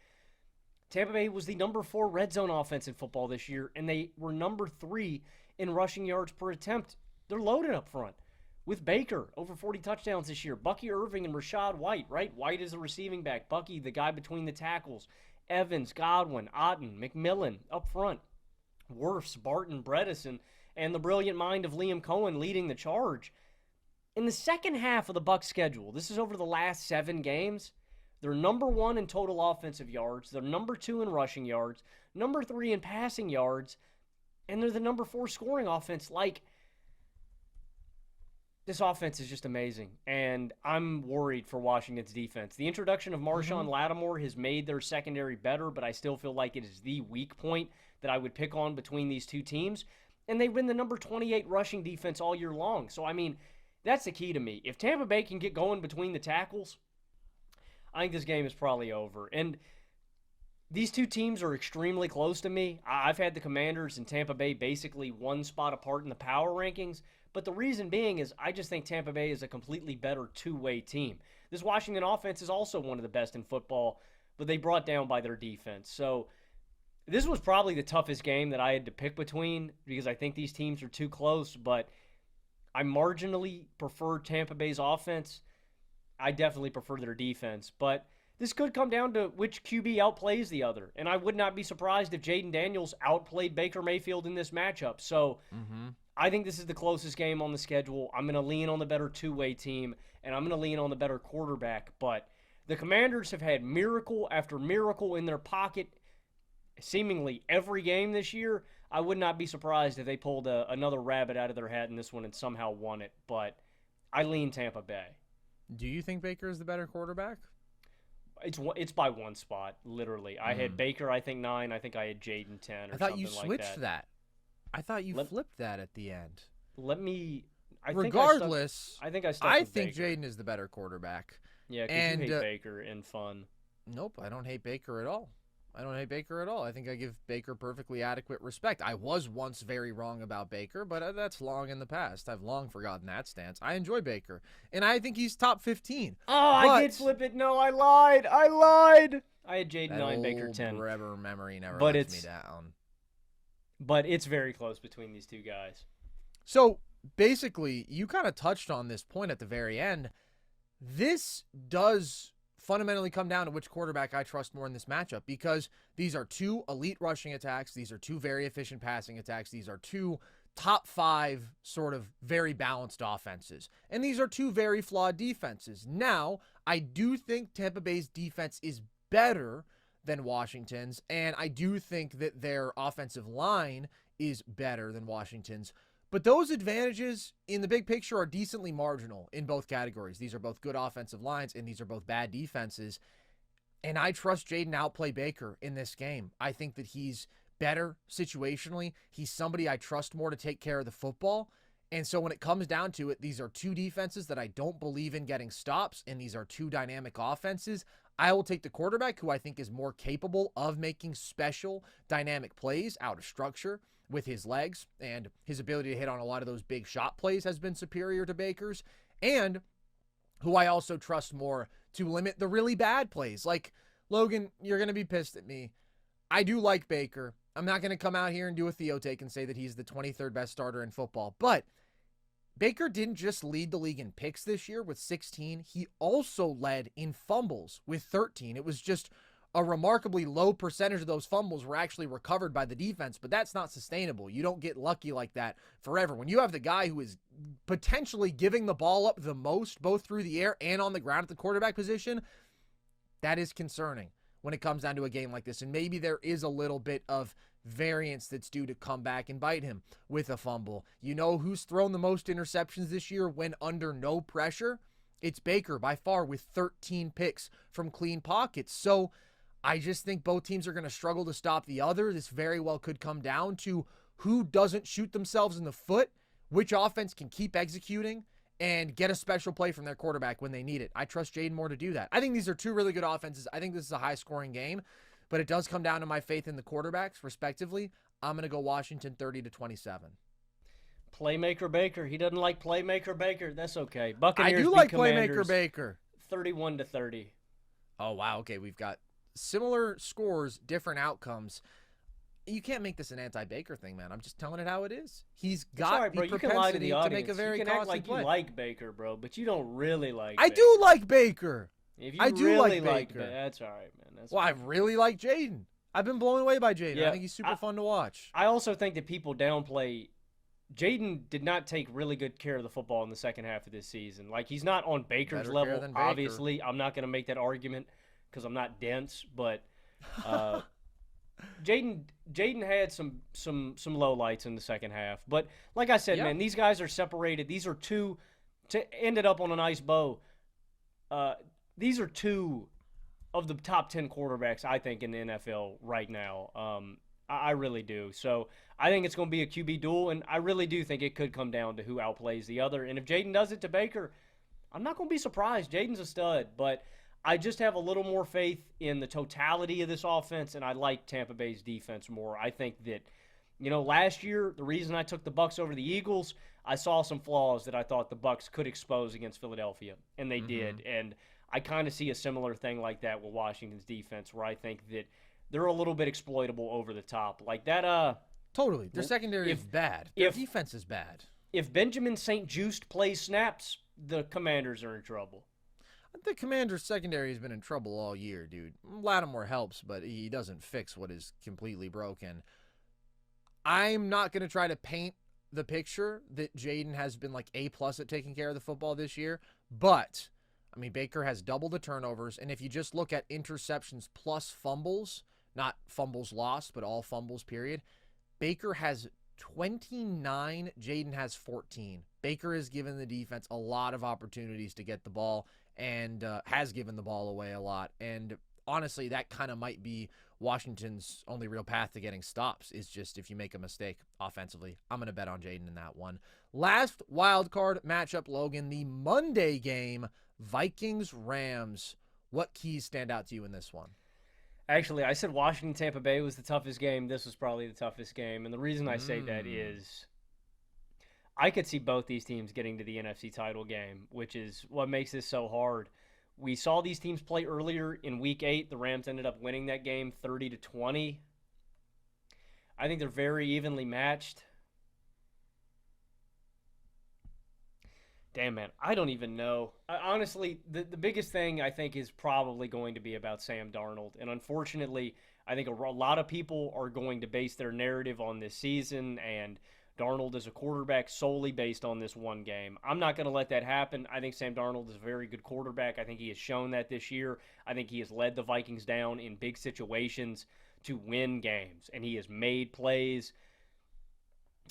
Tampa Bay was the number 4 red zone offense in football this year, and they were number 3 in rushing yards per attempt. They're loaded up front with Baker, over 40 touchdowns this year. Bucky Irving and Rashad White, right? White is the receiving back. Bucky, the guy between the tackles. Evans, Godwin, Otten, McMillan up front. Wirfs, Barton, Bredesen, and the brilliant mind of Liam Cohen leading the charge. In the second half of the Bucs schedule, this is over the last 7 games, they're number 1 in total offensive yards, they're number 2 in rushing yards, number 3 in passing yards, and they're the number 4 scoring offense. Like, this offense is just amazing, and I'm worried for Washington's defense. The introduction of Marshawn Lattimore has made their secondary better, but I still feel like it is the weak point that I would pick on between these two teams. And they've been the number 28 rushing defense all year long. So, I mean, that's the key to me. If Tampa Bay can get going between the tackles, I think this game is probably over. And these two teams are extremely close to me. I've had the Commanders and Tampa Bay basically one spot apart in the power rankings. But the reason being is I just think Tampa Bay is a completely better two-way team. This Washington offense is also one of the best in football, but they brought down by their defense. So this was probably the toughest game that I had to pick between because I think these teams are too close, but I marginally prefer Tampa Bay's offense. I definitely prefer their defense, but this could come down to which QB outplays the other, and I would not be surprised if Jayden Daniels outplayed Baker Mayfield in this matchup. So I think this is the closest game on the schedule. I'm going to lean on the better two-way team, and I'm going to lean on the better quarterback, but the Commanders have had miracle after miracle in their pocket seemingly every game this year. I would not be surprised if they pulled another rabbit out of their hat in this one and somehow won it, but I lean Tampa Bay. Do you think Baker is the better quarterback? It's by one spot, literally. I had Baker, I think 9. I think I had Jayden 10 or something like that. I thought you switched that. I thought you flipped that at the end. Regardless, I think I think Jayden is the better quarterback. Yeah, because you hate Baker in fun. Nope, I don't hate Baker at all. I think I give Baker perfectly adequate respect. I was once very wrong about Baker, but that's long in the past. I've long forgotten that stance. I enjoy Baker, and I think he's top 15. Oh, I did flip it. No, I lied. I had Jayden 9, Baker 10. Forever memory never lets me down. But it's very close between these two guys. So, basically, you kind of touched on this point at the very end. This does fundamentally come down to which quarterback I trust more in this matchup, because these are two elite rushing attacks. These are two very efficient passing attacks. These are two top 5 sort of very balanced offenses. And these are two very flawed defenses. Now, I do think Tampa Bay's defense is better than Washington's, and I do think that their offensive line is better than Washington's. But those advantages in the big picture are decently marginal in both categories. These are both good offensive lines, and these are both bad defenses. And I trust Jayden to outplay Baker in this game. I think that he's better situationally. He's somebody I trust more to take care of the football. And so when it comes down to it, these are two defenses that I don't believe in getting stops, and these are two dynamic offenses. I will take the quarterback, who I think is more capable of making special dynamic plays out of structure with his legs, and his ability to hit on a lot of those big shot plays has been superior to Baker's, and who I also trust more to limit the really bad plays. Like, Logan, you're going to be pissed at me. I do like Baker. I'm not going to come out here and do a Theo take and say that he's the 23rd best starter in football, but Baker didn't just lead the league in picks this year with 16. He also led in fumbles with 13. It was just a remarkably low percentage of those fumbles were actually recovered by the defense, but that's not sustainable. You don't get lucky like that forever. When you have the guy who is potentially giving the ball up the most, both through the air and on the ground at the quarterback position, that is concerning. when it comes down to a game like this. And maybe there is a little bit of variance that's due to come back and bite him with a fumble. You know who's thrown the most interceptions this year when under no pressure? It's Baker by far with 13 picks from clean pockets. So I just think both teams are going to struggle to stop the other. This very well could come down to who doesn't shoot themselves in the foot, which offense can keep executing and get a special play from their quarterback when they need it. I trust Jayden more to do that. I think these are two really good offenses. I think this is a high-scoring game, but it does come down to my faith in the quarterbacks, respectively. I'm going to go Washington 30-27. Playmaker Baker. He doesn't like Playmaker Baker. That's okay. Buccaneers I do like Playmaker Baker. 31-30. Oh, wow. Okay, we've got similar scores, different outcomes. You can't make this an anti-Baker thing, man. I'm just telling it how it is. He's got the propensity to make a very you can act like play. You like Baker, bro, but you don't really like I Baker. do like Baker. If you I do really like Baker. That's all right, man. That's Well, I really like Jayden. I've been blown away by Jayden. Yeah, I think he's super fun to watch. I also think that people downplay Jayden did not take really good care of the football in the second half of this season. Like, he's not on Baker's Better level, care than Baker. obviously. I'm not going to make that argument because I'm not dense, but Jayden had some low lights in the second half. But like I said, man, these guys are separated. These are two ended up on a nice bow. These are two of the top 10 quarterbacks, I think, in the NFL right now. I really do. So I think it's going to be a QB duel, and I really do think it could come down to who outplays the other. And if Jayden does it to Baker, I'm not going to be surprised. Jayden's a stud, but I just have a little more faith in the totality of this offense, and I like Tampa Bay's defense more. I think that, last year, the reason I took the Bucs over the Eagles, I saw some flaws that I thought the Bucs could expose against Philadelphia, and they did. And I kind of see a similar thing like that with Washington's defense, where I think that they're a little bit exploitable over the top. Like that, totally. Their secondary is bad. Their defense is bad. If Benjamin St. Juste plays snaps, the Commanders are in trouble. The Commanders' secondary has been in trouble all year, dude. Lattimore helps, but he doesn't fix what is completely broken. I'm not going to try to paint the picture that Jayden has been like A+ at taking care of the football this year, but Baker has double the turnovers, and if you just look at interceptions plus fumbles, not fumbles lost, but all fumbles, period, Baker has 29, Jayden has 14. Baker has given the defense a lot of opportunities to get the ball and has given the ball away a lot. And honestly, that kind of might be Washington's only real path to getting stops is just if you make a mistake offensively. I'm going to bet on Jayden in that one. Last wild card matchup, Logan, the Monday game, Vikings-Rams. What keys stand out to you in this one? Actually, I said Washington-Tampa Bay was the toughest game. This was probably the toughest game. And the reason I say that is I could see both these teams getting to the NFC title game, which is what makes this so hard. We saw these teams play earlier in Week 8. The Rams ended up winning that game 30-20. I think they're very evenly matched. Damn, man, I don't even know. Honestly, the biggest thing I think is probably going to be about Sam Darnold. And unfortunately, I think a lot of people are going to base their narrative on this season and Darnold as a quarterback solely based on this one game. I'm not going to let that happen. I think Sam Darnold is a very good quarterback. I think he has shown that this year. I think he has led the Vikings down in big situations to win games, and he has made plays.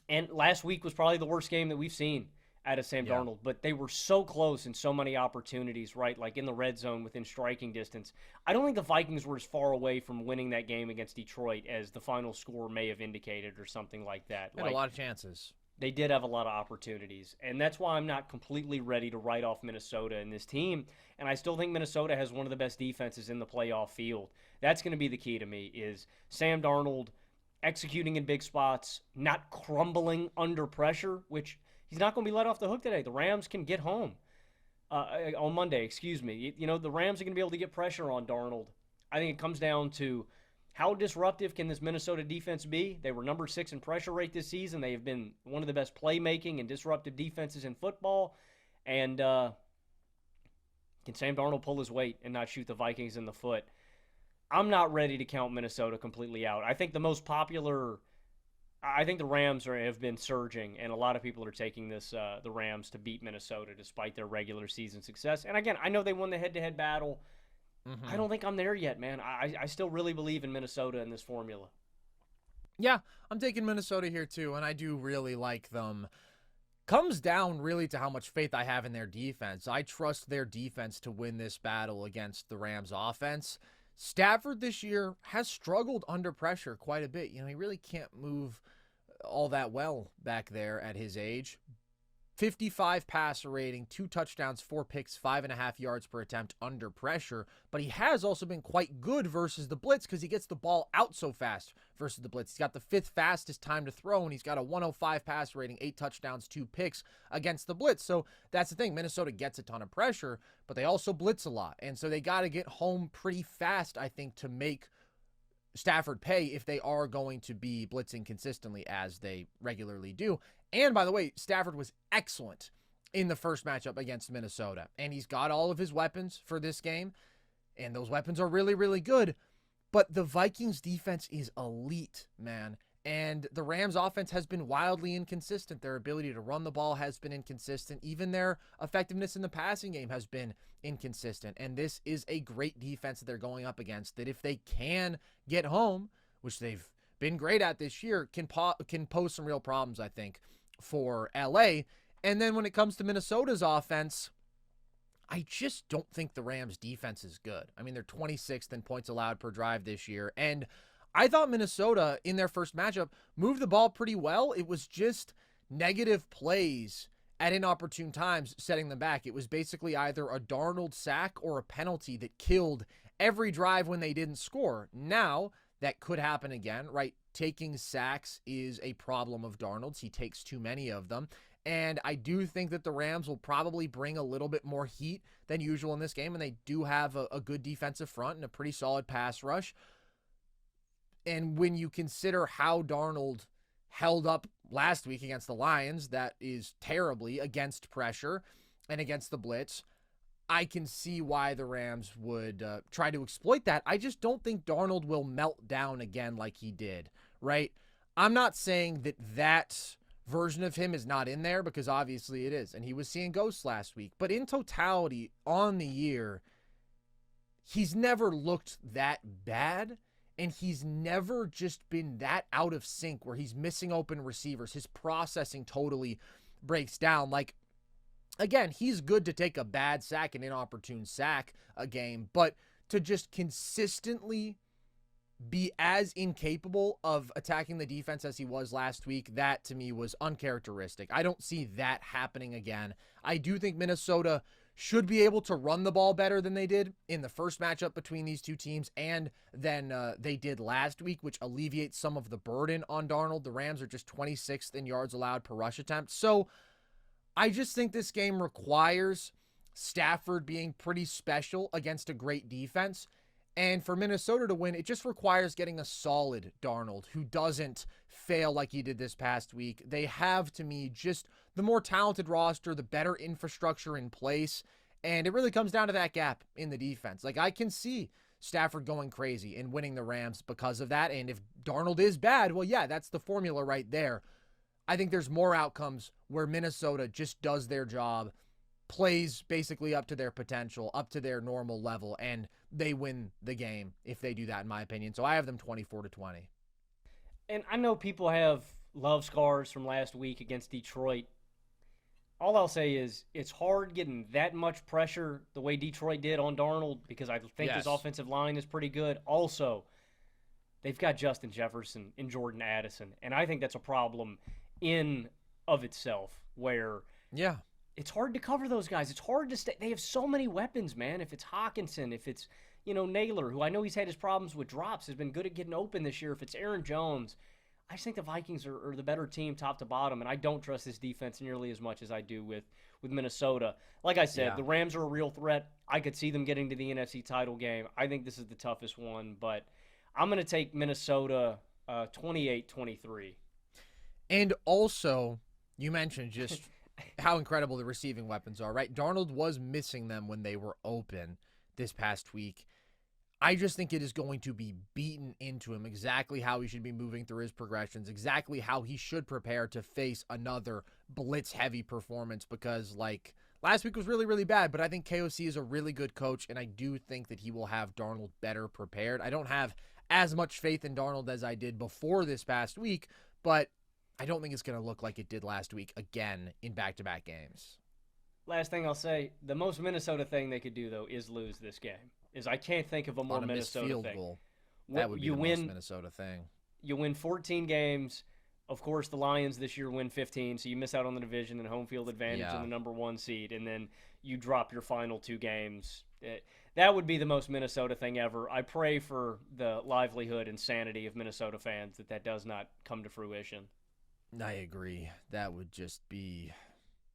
And last week was probably the worst game that we've seen out of Sam Darnold, but they were so close in so many opportunities, right? Like in the red zone within striking distance. I don't think the Vikings were as far away from winning that game against Detroit as the final score may have indicated or something like that. They had a lot of chances. They did have a lot of opportunities, and that's why I'm not completely ready to write off Minnesota in this team, and I still think Minnesota has one of the best defenses in the playoff field. That's going to be the key to me is Sam Darnold executing in big spots, not crumbling under pressure, which – he's not going to be let off the hook today. The Rams can get home on Monday, the Rams are going to be able to get pressure on Darnold. I think it comes down to how disruptive can this Minnesota defense be? They were number 6 in pressure rate this season. They have been one of the best playmaking and disruptive defenses in football. And can Sam Darnold pull his weight and not shoot the Vikings in the foot? I'm not ready to count Minnesota completely out. I think the Rams have been surging, and a lot of people are taking the Rams to beat Minnesota despite their regular season success. And again, I know they won the head-to-head battle, I don't think I'm there yet, man. I still really believe in Minnesota in this formula. Yeah, I'm taking Minnesota here too, and I do really like them. Comes down really to how much faith I have in their defense. I trust their defense to win this battle against the Rams offense. Stafford this year has struggled under pressure quite a bit. He really can't move all that well back there at his age. 55 passer rating, 2 touchdowns, 4 picks, 5.5 yards per attempt under pressure. But he has also been quite good versus the blitz because he gets the ball out so fast versus the blitz. He's got the 5th fastest time to throw, and he's got a 105 passer rating, 8 touchdowns, 2 picks against the blitz. So that's the thing. Minnesota gets a ton of pressure, but they also blitz a lot. And so they got to get home pretty fast, I think, to make Stafford pay if they are going to be blitzing consistently as they regularly do. And by the way, Stafford was excellent in the first matchup against Minnesota. And he's got all of his weapons for this game. And those weapons are really, really good. But the Vikings defense is elite, man. And the Rams offense has been wildly inconsistent. Their ability to run the ball has been inconsistent. Even their effectiveness in the passing game has been inconsistent. And this is a great defense that they're going up against that if they can get home, which they've been great at this year, can pose some real problems, I think, for LA. And then when it comes to Minnesota's offense, I just don't think the Rams defense is good. I mean, they're 26th in points allowed per drive this year. And I thought Minnesota in their first matchup moved the ball pretty well. It was just negative plays at inopportune times setting them back. It was basically either a Darnold sack or a penalty that killed every drive when they didn't score. Now, that could happen again, right? Taking sacks is a problem of Darnold's. He takes too many of them. And I do think that the Rams will probably bring a little bit more heat than usual in this game. And they do have a good defensive front and a pretty solid pass rush. And when you consider how Darnold held up last week against the Lions, that is terribly against pressure and against the blitz, I can see why the Rams would try to exploit that. I just don't think Darnold will melt down again like he did, right? I'm not saying that version of him is not in there because obviously it is. And he was seeing ghosts last week. But in totality, on the year, he's never looked that bad. And he's never just been that out of sync where he's missing open receivers. His processing totally breaks down. Like, again, he's good to take a bad sack, an inopportune sack a game, but to just consistently be as incapable of attacking the defense as he was last week, that to me was uncharacteristic. I don't see that happening again. I do think Minnesota should be able to run the ball better than they did in the first matchup between these two teams and than they did last week, which alleviates some of the burden on Darnold. The Rams are just 26th in yards allowed per rush attempt. So I just think this game requires Stafford being pretty special against a great defense. And for Minnesota to win, it just requires getting a solid Darnold who doesn't fail like he did this past week. They have, to me, just the more talented roster, the better infrastructure in place. And it really comes down to that gap in the defense. Like, I can see Stafford going crazy and winning the Rams because of that. And if Darnold is bad, well, yeah, that's the formula right there. I think there's more outcomes where Minnesota just does their job, plays basically up to their potential, up to their normal level, and they win the game if they do that, in my opinion. So I have them 24-20. And I know people have love scars from last week against Detroit. All I'll say is it's hard getting that much pressure the way Detroit did on Darnold because I think his offensive line is pretty good. Also, they've got Justin Jefferson and Jordan Addison, and I think that's a problem in of itself where it's hard to cover those guys. It's hard to stay. They have so many weapons, man. If it's Hawkinson, if it's, Naylor, who I know he's had his problems with drops, has been good at getting open this year. If it's Aaron Jones, I just think the Vikings are the better team top to bottom, and I don't trust this defense nearly as much as I do with Minnesota. Like I said, the Rams are a real threat. I could see them getting to the NFC title game. I think this is the toughest one, but I'm going to take Minnesota 28-23. And also, you mentioned just how incredible the receiving weapons are, right? Darnold was missing them when they were open this past week. I just think it is going to be beaten into him exactly how he should be moving through his progressions, exactly how he should prepare to face another blitz-heavy performance because, like Last week was really, really bad, but I think KOC is a really good coach, and I do think that he will have Darnold better prepared. I don't have as much faith in Darnold as I did before this past week, but I don't think it's going to look like it did last week again in back-to-back games. Last thing I'll say, the most Minnesota thing they could do, though, is lose this game. I can't think of a more Minnesota field thing. Goal. That would be the most Minnesota thing. You win 14 games. Of course, the Lions this year win 15, so you miss out on the division and home field advantage and the number 1 seed, and then you drop your final 2 games. That would be the most Minnesota thing ever. I pray for the livelihood and sanity of Minnesota fans that does not come to fruition. I agree. That would just be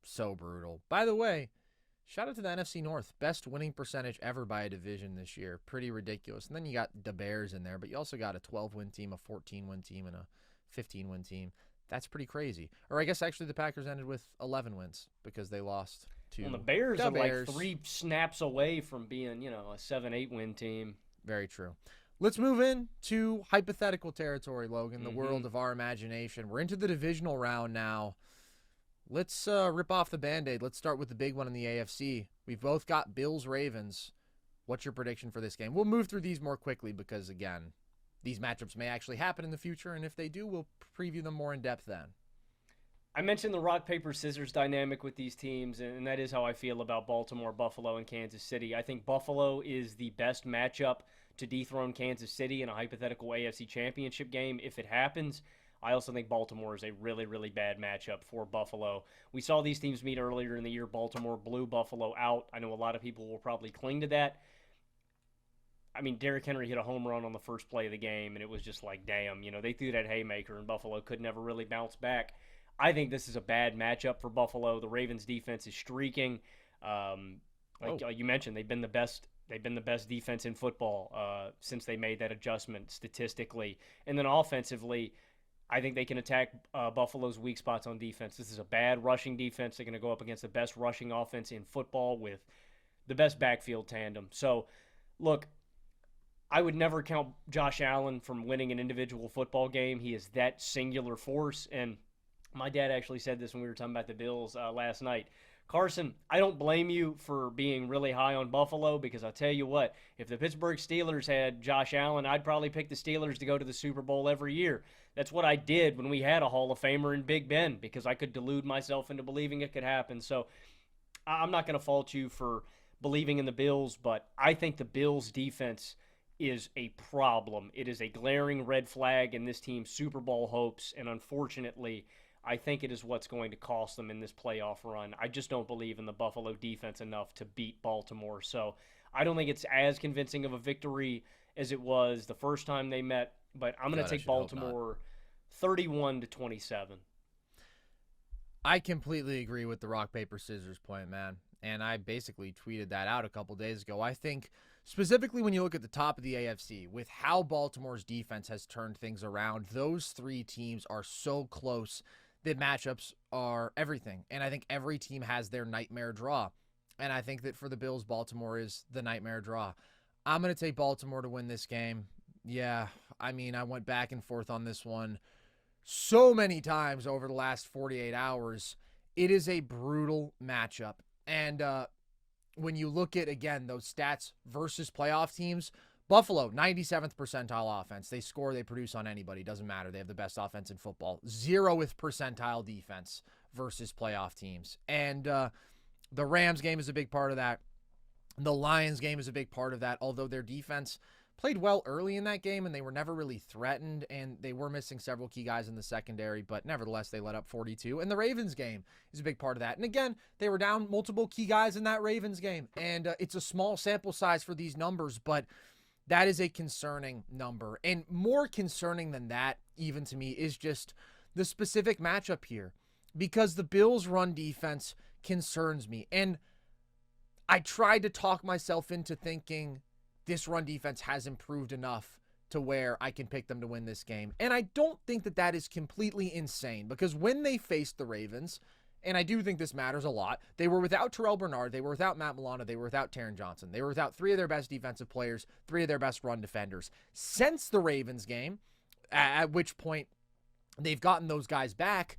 so brutal. By the way, shout out to the NFC North. Best winning percentage ever by a division this year. Pretty ridiculous. And then you got the Bears in there, but you also got a 12-win team, a 14-win team, and a 15-win team. That's pretty crazy. Or I guess actually the Packers ended with 11 wins because they lost to the Bears are like 3 snaps away from being, a 7-8 win team. Very true. Let's move in to hypothetical territory, Logan, the world of our imagination. We're into the divisional round now. Let's rip off the Band-Aid. Let's start with the big one in the AFC. We've both got Bills-Ravens. What's your prediction for this game? We'll move through these more quickly because, again, these matchups may actually happen in the future, and if they do, we'll preview them more in depth then. I mentioned the rock, paper, scissors dynamic with these teams, and that is how I feel about Baltimore, Buffalo, and Kansas City. I think Buffalo is the best matchup to dethrone Kansas City in a hypothetical AFC championship game if it happens. I also think Baltimore is a really, really bad matchup for Buffalo. We saw these teams meet earlier in the year. Baltimore blew Buffalo out. I know a lot of people will probably cling to that. I mean, Derrick Henry hit a home run on the first play of the game, and it was just like, damn, they threw that haymaker, and Buffalo could never really bounce back. I think this is a bad matchup for Buffalo. The Ravens' defense is streaking. You mentioned, they've been the best defense in football since they made that adjustment statistically. And then offensively, I think they can attack Buffalo's weak spots on defense. This is a bad rushing defense. They're going to go up against the best rushing offense in football with the best backfield tandem. So, look, I would never count Josh Allen from winning an individual football game. He is that singular force. And my dad actually said this when we were talking about the Bills last night. Carson, I don't blame you for being really high on Buffalo because I'll tell you what, if the Pittsburgh Steelers had Josh Allen, I'd probably pick the Steelers to go to the Super Bowl every year. That's what I did when we had a Hall of Famer in Big Ben because I could delude myself into believing it could happen. So I'm not going to fault you for believing in the Bills, but I think the Bills' defense is a problem. It is a glaring red flag in this team's Super Bowl hopes, and unfortunately, I think it is what's going to cost them in this playoff run. I just don't believe in the Buffalo defense enough to beat Baltimore. So I don't think it's as convincing of a victory as it was the first time they met, but I'm going to take Baltimore 31-27. I completely agree with the rock, paper, scissors point, man. And I basically tweeted that out a couple days ago. I think specifically when you look at the top of the AFC, with how Baltimore's defense has turned things around, those 3 teams are so close that matchups are everything. And I think every team has their nightmare draw. And I think that for the Bills, Baltimore is the nightmare draw. I'm going to take Baltimore to win this game. Yeah, I mean, I went back and forth on this one so many times over the last 48 hours. It is a brutal matchup. And when you look at, again, those stats versus playoff teams, Buffalo, 97th percentile offense. They score, they produce on anybody. Doesn't matter. They have the best offense in football. 0th percentile defense versus playoff teams. And the Rams game is a big part of that. The Lions game is a big part of that, although their defense played well early in that game, and they were never really threatened, and they were missing several key guys in the secondary, but nevertheless, they let up 42. And the Ravens game is a big part of that. And again, they were down multiple key guys in that Ravens game, and it's a small sample size for these numbers, but that is a concerning number. And more concerning than that, even to me, is just the specific matchup here, because the Bills' run defense concerns me. And I tried to talk myself into thinking this run defense has improved enough to where I can pick them to win this game. And I don't think that that is completely insane, because when they faced the Ravens, and I do think this matters a lot, they were without Terrell Bernard, they were without Matt Milano, they were without Taron Johnson. They were without 3 of their best defensive players, 3 of their best run defenders. Since the Ravens game, at which point they've gotten those guys back,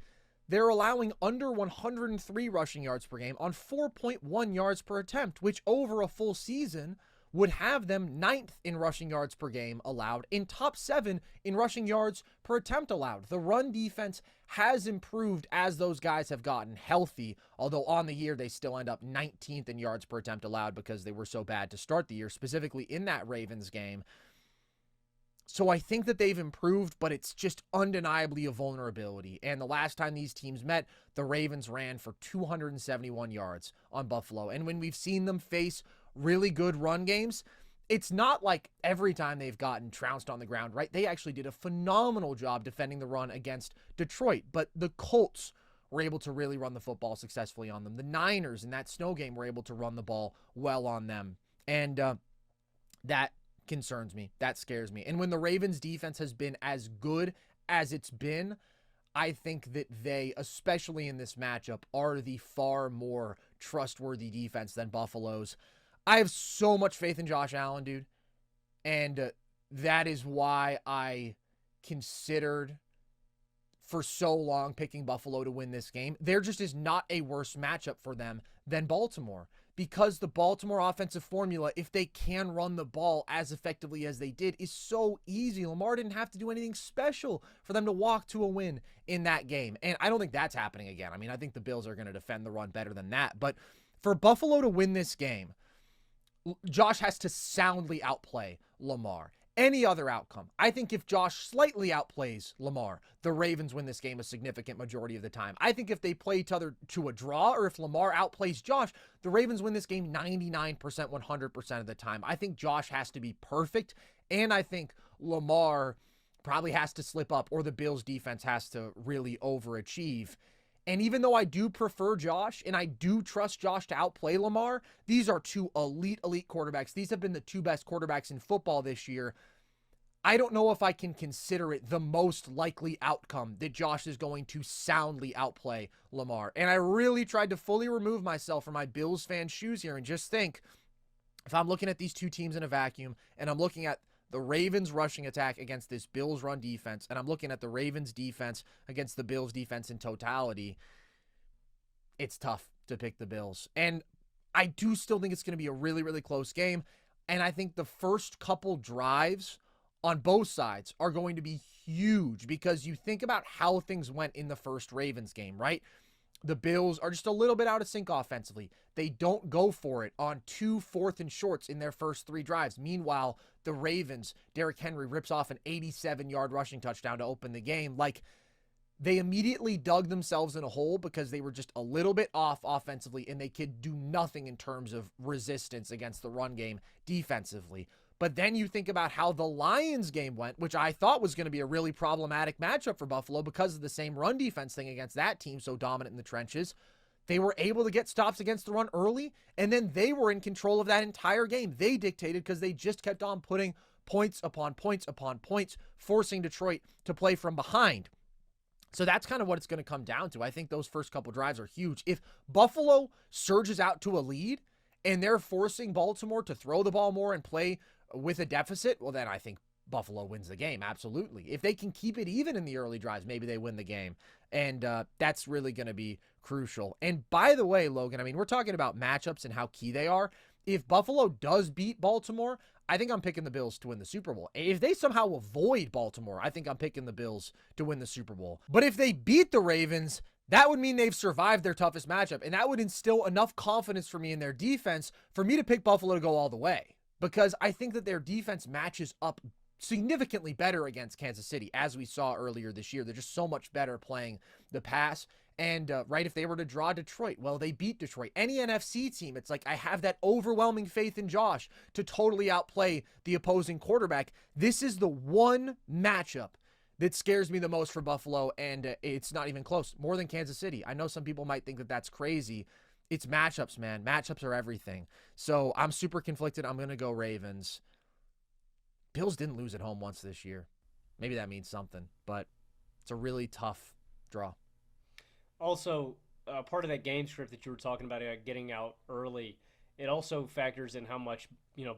they're allowing under 103 rushing yards per game on 4.1 yards per attempt, which over a full season would have them 9th in rushing yards per game allowed, in top 7 in rushing yards per attempt allowed. The run defense has improved as those guys have gotten healthy, although on the year they still end up 19th in yards per attempt allowed because they were so bad to start the year, specifically in that Ravens game. So I think that they've improved, but it's just undeniably a vulnerability. And the last time these teams met, the Ravens ran for 271 yards on Buffalo. And when we've seen them face really good run games, it's not like every time they've gotten trounced on the ground, right? They actually did a phenomenal job defending the run against Detroit, but the Colts were able to really run the football successfully on them. The Niners in that snow game were able to run the ball well on them. And that concerns me. That scares me. And when the Ravens defense has been as good as it's been, I think that they, especially in this matchup, are the far more trustworthy defense than Buffalo's. I have so much faith in Josh Allen, dude. And that is why I considered for so long picking Buffalo to win this game. There just is not a worse matchup for them than Baltimore, because the Baltimore offensive formula, if they can run the ball as effectively as they did, is so easy. Lamar didn't have to do anything special for them to walk to a win in that game. And I don't think that's happening again. I mean, I think the Bills are going to defend the run better than that. But for Buffalo to win this game, Josh has to soundly outplay Lamar. Any other outcome, I think if Josh slightly outplays Lamar, the Ravens win this game a significant majority of the time. I think if they play each other to a draw, or if Lamar outplays Josh, the Ravens win this game 99%, 100% of the time. I think Josh has to be perfect, and I think Lamar probably has to slip up, or the Bills defense has to really overachieve. And even though I do prefer Josh, and I do trust Josh to outplay Lamar, these are two elite quarterbacks. These have been the two best quarterbacks in football this year. I don't know if I can consider it the most likely outcome that Josh is going to soundly outplay Lamar. And I really tried to fully remove myself from my Bills fan shoes here and just think, if I'm looking at these two teams in a vacuum, and I'm looking at the Ravens rushing attack against this Bills run defense, and I'm looking at the Ravens defense against the Bills defense in totality, it's tough to pick the Bills. And I do still think it's going to be a really, really close game. And I think the first couple drives on both sides are going to be huge, because you think about how things went in the first Ravens game, right? The Bills are just a little bit out of sync offensively. They don't go for it on 2 4th and shorts in their first 3 drives. Meanwhile, the Ravens, Derrick Henry rips off an 87-yard rushing touchdown to open the game. Like, they immediately dug themselves in a hole because they were just a little bit off offensively, and they could do nothing in terms of resistance against the run game defensively. But then you think about how the Lions game went, which I thought was going to be a really problematic matchup for Buffalo because of the same run defense thing against that team so dominant in the trenches. They were able to get stops against the run early, and then they were in control of that entire game. They dictated because they just kept on putting points upon points upon points, forcing Detroit to play from behind. So that's kind of what it's going to come down to. I think those first couple drives are huge. If Buffalo surges out to a lead and they're forcing Baltimore to throw the ball more and play with a deficit, well, then I think Buffalo wins the game. Absolutely. If they can keep it even in the early drives, maybe they win the game. And that's really going to be crucial. And by the way, Logan, I mean, we're talking about matchups and how key they are. If Buffalo does beat Baltimore, I think I'm picking the Bills to win the Super Bowl. If they somehow avoid Baltimore, I think I'm picking the Bills to win the Super Bowl. But if they beat the Ravens, that would mean they've survived their toughest matchup. And that would instill enough confidence for me in their defense for me to pick Buffalo to go all the way. Because I think that their defense matches up significantly better against Kansas City, as we saw earlier this year. They're just so much better playing the pass. And right, if they were to draw Detroit, well, they beat Detroit. Any NFC team, it's like I have that overwhelming faith in Josh to totally outplay the opposing quarterback. This is the one matchup that scares me the most for Buffalo, and it's not even close. More than Kansas City. I know some people might think that that's crazy. It's matchups, man. Matchups are everything. So I'm super conflicted. I'm going to go Ravens. Bills didn't lose at home once this year. Maybe that means something, but it's a really tough draw. Also, part of that game script that you were talking about getting out early it also factors in how much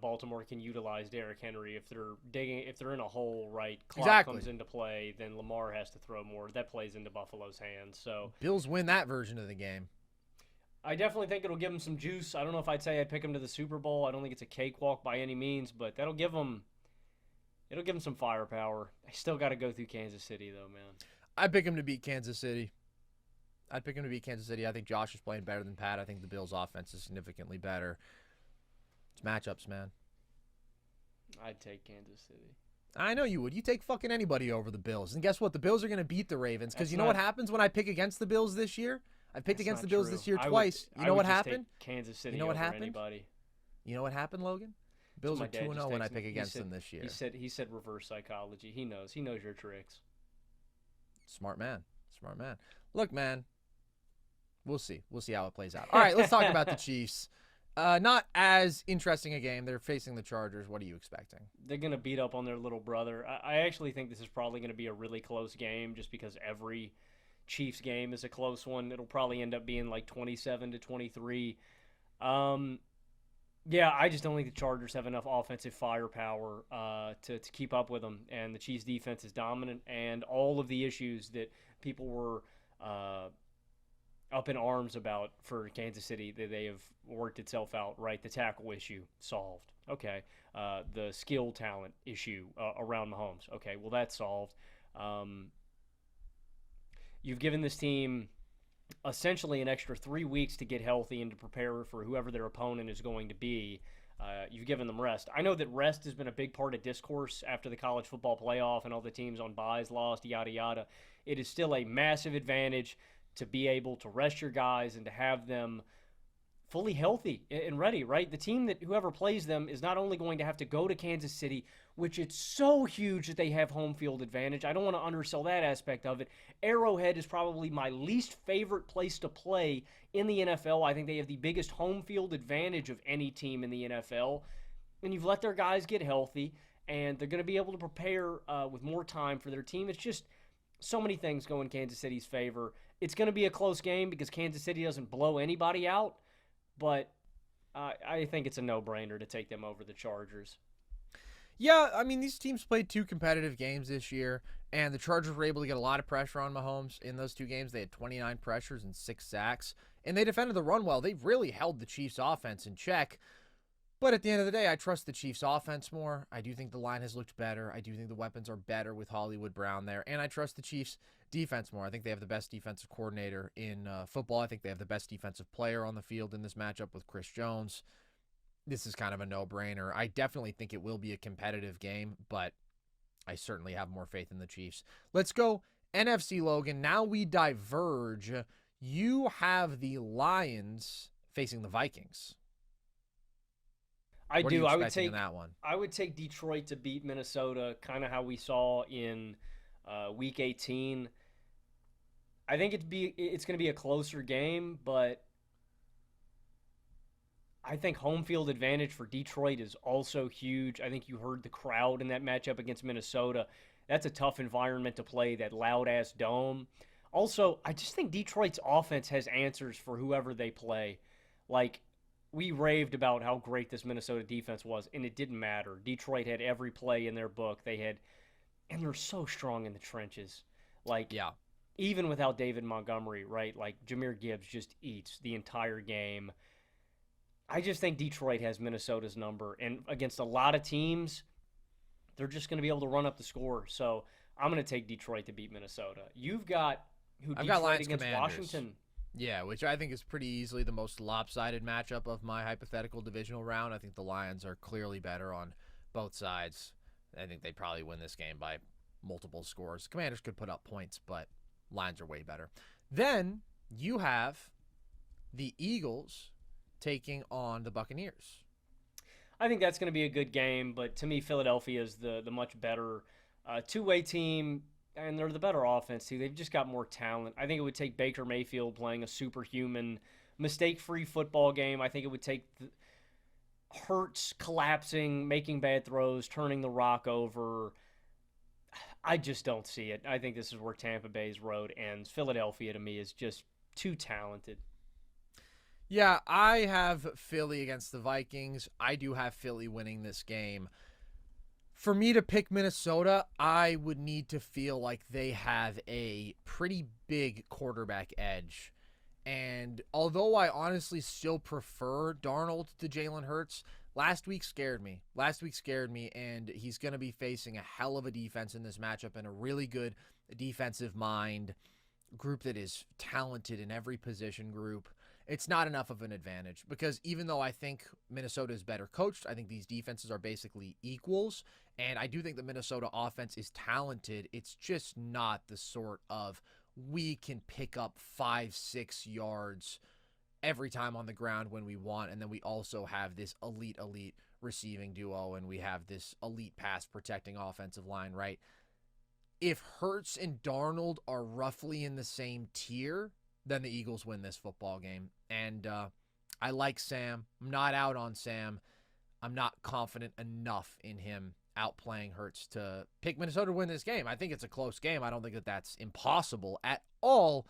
Baltimore can utilize Derrick Henry. If they're in a hole, right? Clock comes into play, then Lamar has to throw more. That plays into Buffalo's hands. So Bills win that version of the game. I definitely think it'll give them some juice. I don't know if I'd say I'd pick them to the Super Bowl. I don't think it's a cakewalk by any means, but it'll give them some firepower. I still got to go through Kansas City though, man. I'd pick them to beat Kansas City. I think Josh is playing better than Pat. I think the Bills' offense is significantly better. It's matchups, man. I'd take Kansas City. I know you would. You take fucking anybody over the Bills. And guess what? The Bills are going to beat the Ravens because you know what happens when I pick against the Bills this year? I've picked against the Bills this year twice. You know what happened? Kansas City. You know what happened? Anybody. You know what happened, Logan? Bills are 2-0 when I pick against them this year. He said reverse psychology. He knows your tricks. Smart man. Look, man. We'll see how it plays out. All right, let's talk about the Chiefs. Not as interesting a game. They're facing the Chargers. What are you expecting? They're going to beat up on their little brother. I actually think this is probably going to be a really close game just because every Chiefs game is a close one. It'll probably end up being like 27-23. Yeah, I just don't think the Chargers have enough offensive firepower to keep up with them. And the Chiefs' defense is dominant. And all of the issues that people were up in arms about for Kansas City, that they have worked itself out, right? The tackle issue solved. Okay. The skill talent issue around Mahomes. Okay, well, that's solved. You've given this team essentially an extra 3 weeks to get healthy and to prepare for whoever their opponent is going to be. You've given them rest. I know that rest has been a big part of discourse after the college football playoff and all the teams on byes lost, yada, yada. It is still a massive advantage to be able to rest your guys and to have them fully healthy and ready, right? The team that whoever plays them is not only going to have to go to Kansas City, which it's so huge that they have home field advantage. I don't want to undersell that aspect of it. Arrowhead is probably my least favorite place to play in the NFL. I think they have the biggest home field advantage of any team in the NFL. And you've let their guys get healthy, and they're going to be able to prepare with more time for their team. It's just so many things go in Kansas City's favor. It's going to be a close game because Kansas City doesn't blow anybody out, but I think it's a no-brainer to take them over the Chargers. Yeah, I mean, these teams played 2 competitive games this year, and the Chargers were able to get a lot of pressure on Mahomes in those 2 games. They had 29 pressures and 6 sacks, and they defended the run well. They really held the Chiefs' offense in check. But at the end of the day, I trust the Chiefs' offense more. I do think the line has looked better. I do think the weapons are better with Hollywood Brown there. And I trust the Chiefs' defense more. I think they have the best defensive coordinator in football. I think they have the best defensive player on the field in this matchup with Chris Jones. This is kind of a no-brainer. I definitely think it will be a competitive game, but I certainly have more faith in the Chiefs. Let's go NFC, Logan. Now we diverge. You have the Lions facing the Vikings. I do. I would take Detroit to beat Minnesota, kind of how we saw in Week 18. I think it's going to be a closer game, but I think home field advantage for Detroit is also huge. I think you heard the crowd in that matchup against Minnesota. That's a tough environment to play, that loud-ass dome. Also, I just think Detroit's offense has answers for whoever they play. Like, we raved about how great this Minnesota defense was, and it didn't matter. Detroit had every play in their book. And they're so strong in the trenches. Like, yeah, even without David Montgomery, right? Like, Jahmyr Gibbs just eats the entire game. I just think Detroit has Minnesota's number, and against a lot of teams, they're just going to be able to run up the score. So I'm going to take Detroit to beat Minnesota. I've got Lions against Commanders. Washington. Yeah, which I think is pretty easily the most lopsided matchup of my hypothetical divisional round. I think the Lions are clearly better on both sides. I think they'd probably win this game by multiple scores. Commanders could put up points, but Lions are way better. Then you have the Eagles taking on the Buccaneers. I think that's going to be a good game, but to me, Philadelphia is the much better two-way team, and they're the better offense, too. They've just got more talent. I think it would take Baker Mayfield playing a superhuman, mistake-free football game. I think it would take Hurts collapsing, making bad throws, turning the rock over. I just don't see it. I think this is where Tampa Bay's road ends. Philadelphia, to me, is just too talented. Yeah, I have Philly against the Vikings. I do have Philly winning this game. For me to pick Minnesota, I would need to feel like they have a pretty big quarterback edge. And although I honestly still prefer Darnold to Jalen Hurts, last week scared me. Last week scared me, and he's going to be facing a hell of a defense in this matchup and a really good defensive mind group that is talented in every position group. It's not enough of an advantage because even though I think Minnesota is better coached, I think these defenses are basically equals. And I do think the Minnesota offense is talented. It's just not the sort of we can pick up 5-6 yards every time on the ground when we want. And then we also have this elite receiving duo and we have this elite pass protecting offensive line, right? If Hurts and Darnold are roughly in the same tier, then the Eagles win this football game. And I like Sam. I'm not out on Sam. I'm not confident enough in him outplaying Hurts to pick Minnesota to win this game. I think it's a close game. I don't think that that's impossible at all,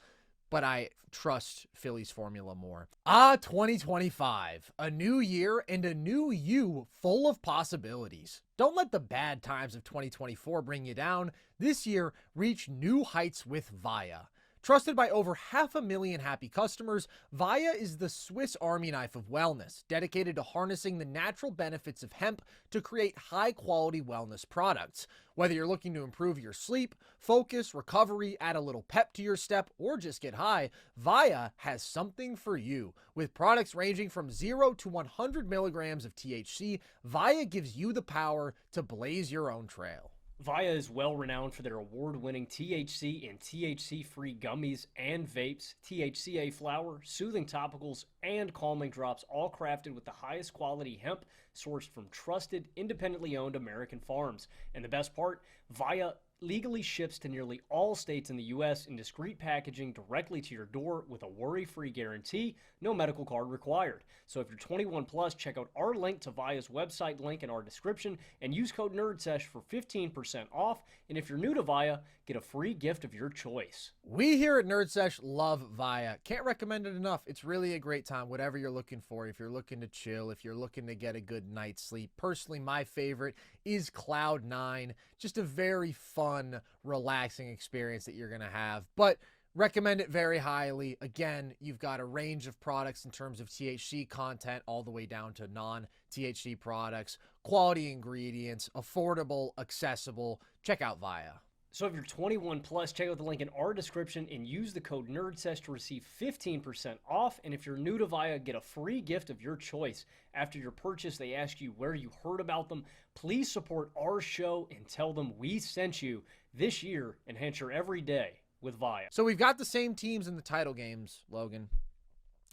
but I trust Philly's formula more. 2025. A new year and a new you full of possibilities. Don't let the bad times of 2024 bring you down. This year, reach new heights with Via. Trusted by over 500,000 happy customers, Via is the Swiss Army knife of wellness, dedicated to harnessing the natural benefits of hemp to create high-quality wellness products. Whether you're looking to improve your sleep, focus, recovery, add a little pep to your step, or just get high, Via has something for you. With products ranging from 0 to 100 milligrams of THC, Via gives you the power to blaze your own trail. Via is well renowned for their award-winning THC and THC-free gummies and vapes, THCA flower, soothing topicals, and calming drops, all crafted with the highest quality hemp sourced from trusted, independently owned American farms. And the best part, Via legally ships to nearly all states in the U.S. in discreet packaging directly to your door with a worry-free guarantee, no medical card required. So if you're 21 plus, check out our link to Via's website link in our description and use code NERDSESH for 15% off. And if you're new to Via, get a free gift of your choice. We here at NerdSesh love Via. Can't recommend it enough. It's really a great time, whatever you're looking for. If you're looking to chill, if you're looking to get a good night's sleep. Personally, my favorite is Cloud9. Just a very fun, relaxing experience that you're going to have. But recommend it very highly. Again, you've got a range of products in terms of THC content all the way down to non-THC products, quality ingredients, affordable, accessible. Check out Via. So if you're 21 plus, check out the link in our description and use the code NERDSESH to receive 15% off. And if you're new to Via, get a free gift of your choice. After your purchase, they ask you where you heard about them. Please support our show and tell them we sent you this year. Enhance your every day with Via. So we've got the same teams in the title games, Logan.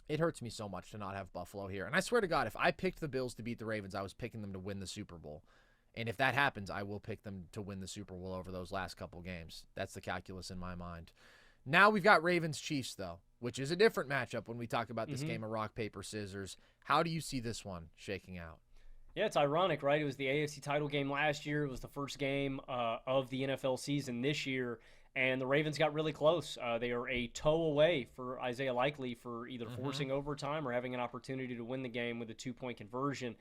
It hurts me so much to not have Buffalo here. And I swear to God, if I picked the Bills to beat the Ravens, I was picking them to win the Super Bowl. And if that happens, I will pick them to win the Super Bowl over those last couple games. That's the calculus in my mind. Now we've got Ravens-Chiefs, though, which is a different matchup when we talk about this game of rock, paper, scissors. How do you see this one shaking out? Yeah, it's ironic, right? It was the AFC title game last year. It was the first game of the NFL season this year, and the Ravens got really close. They are a toe away for Isaiah Likely for either forcing overtime or having an opportunity to win the game with a 2-point conversion.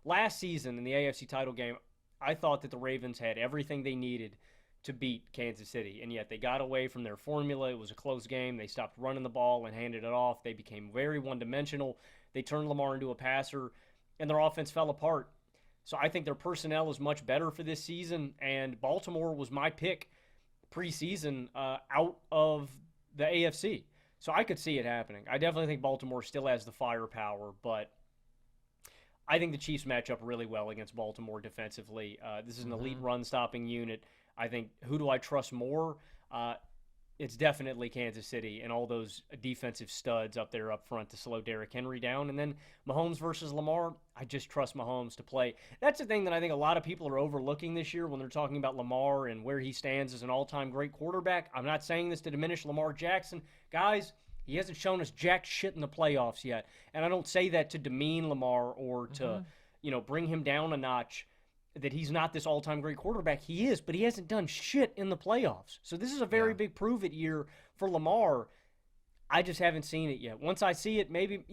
Last season in the AFC title game, I thought that the Ravens had everything they needed to beat Kansas City, and yet they got away from their formula. It was a close game. They stopped running the ball and handed it off. They became very one-dimensional. They turned Lamar into a passer, and their offense fell apart. So I think their personnel is much better for this season, and Baltimore was my pick preseason out of the AFC. So I could see it happening. I definitely think Baltimore still has the firepower, but I think the Chiefs match up really well against Baltimore defensively. This is an elite run-stopping unit. I think, who do I trust more? It's definitely Kansas City and all those defensive studs up there up front to slow Derrick Henry down. And then Mahomes versus Lamar, I just trust Mahomes to play. That's the thing that I think a lot of people are overlooking this year when they're talking about Lamar and where he stands as an all-time great quarterback. I'm not saying this to diminish Lamar Jackson. Guys, he hasn't shown us jack shit in the playoffs yet. And I don't say that to demean Lamar or to, bring him down a notch, that he's not this all-time great quarterback. He is, but he hasn't done shit in the playoffs. So this is a very big prove-it year for Lamar. I just haven't seen it yet. Once I see it, maybe,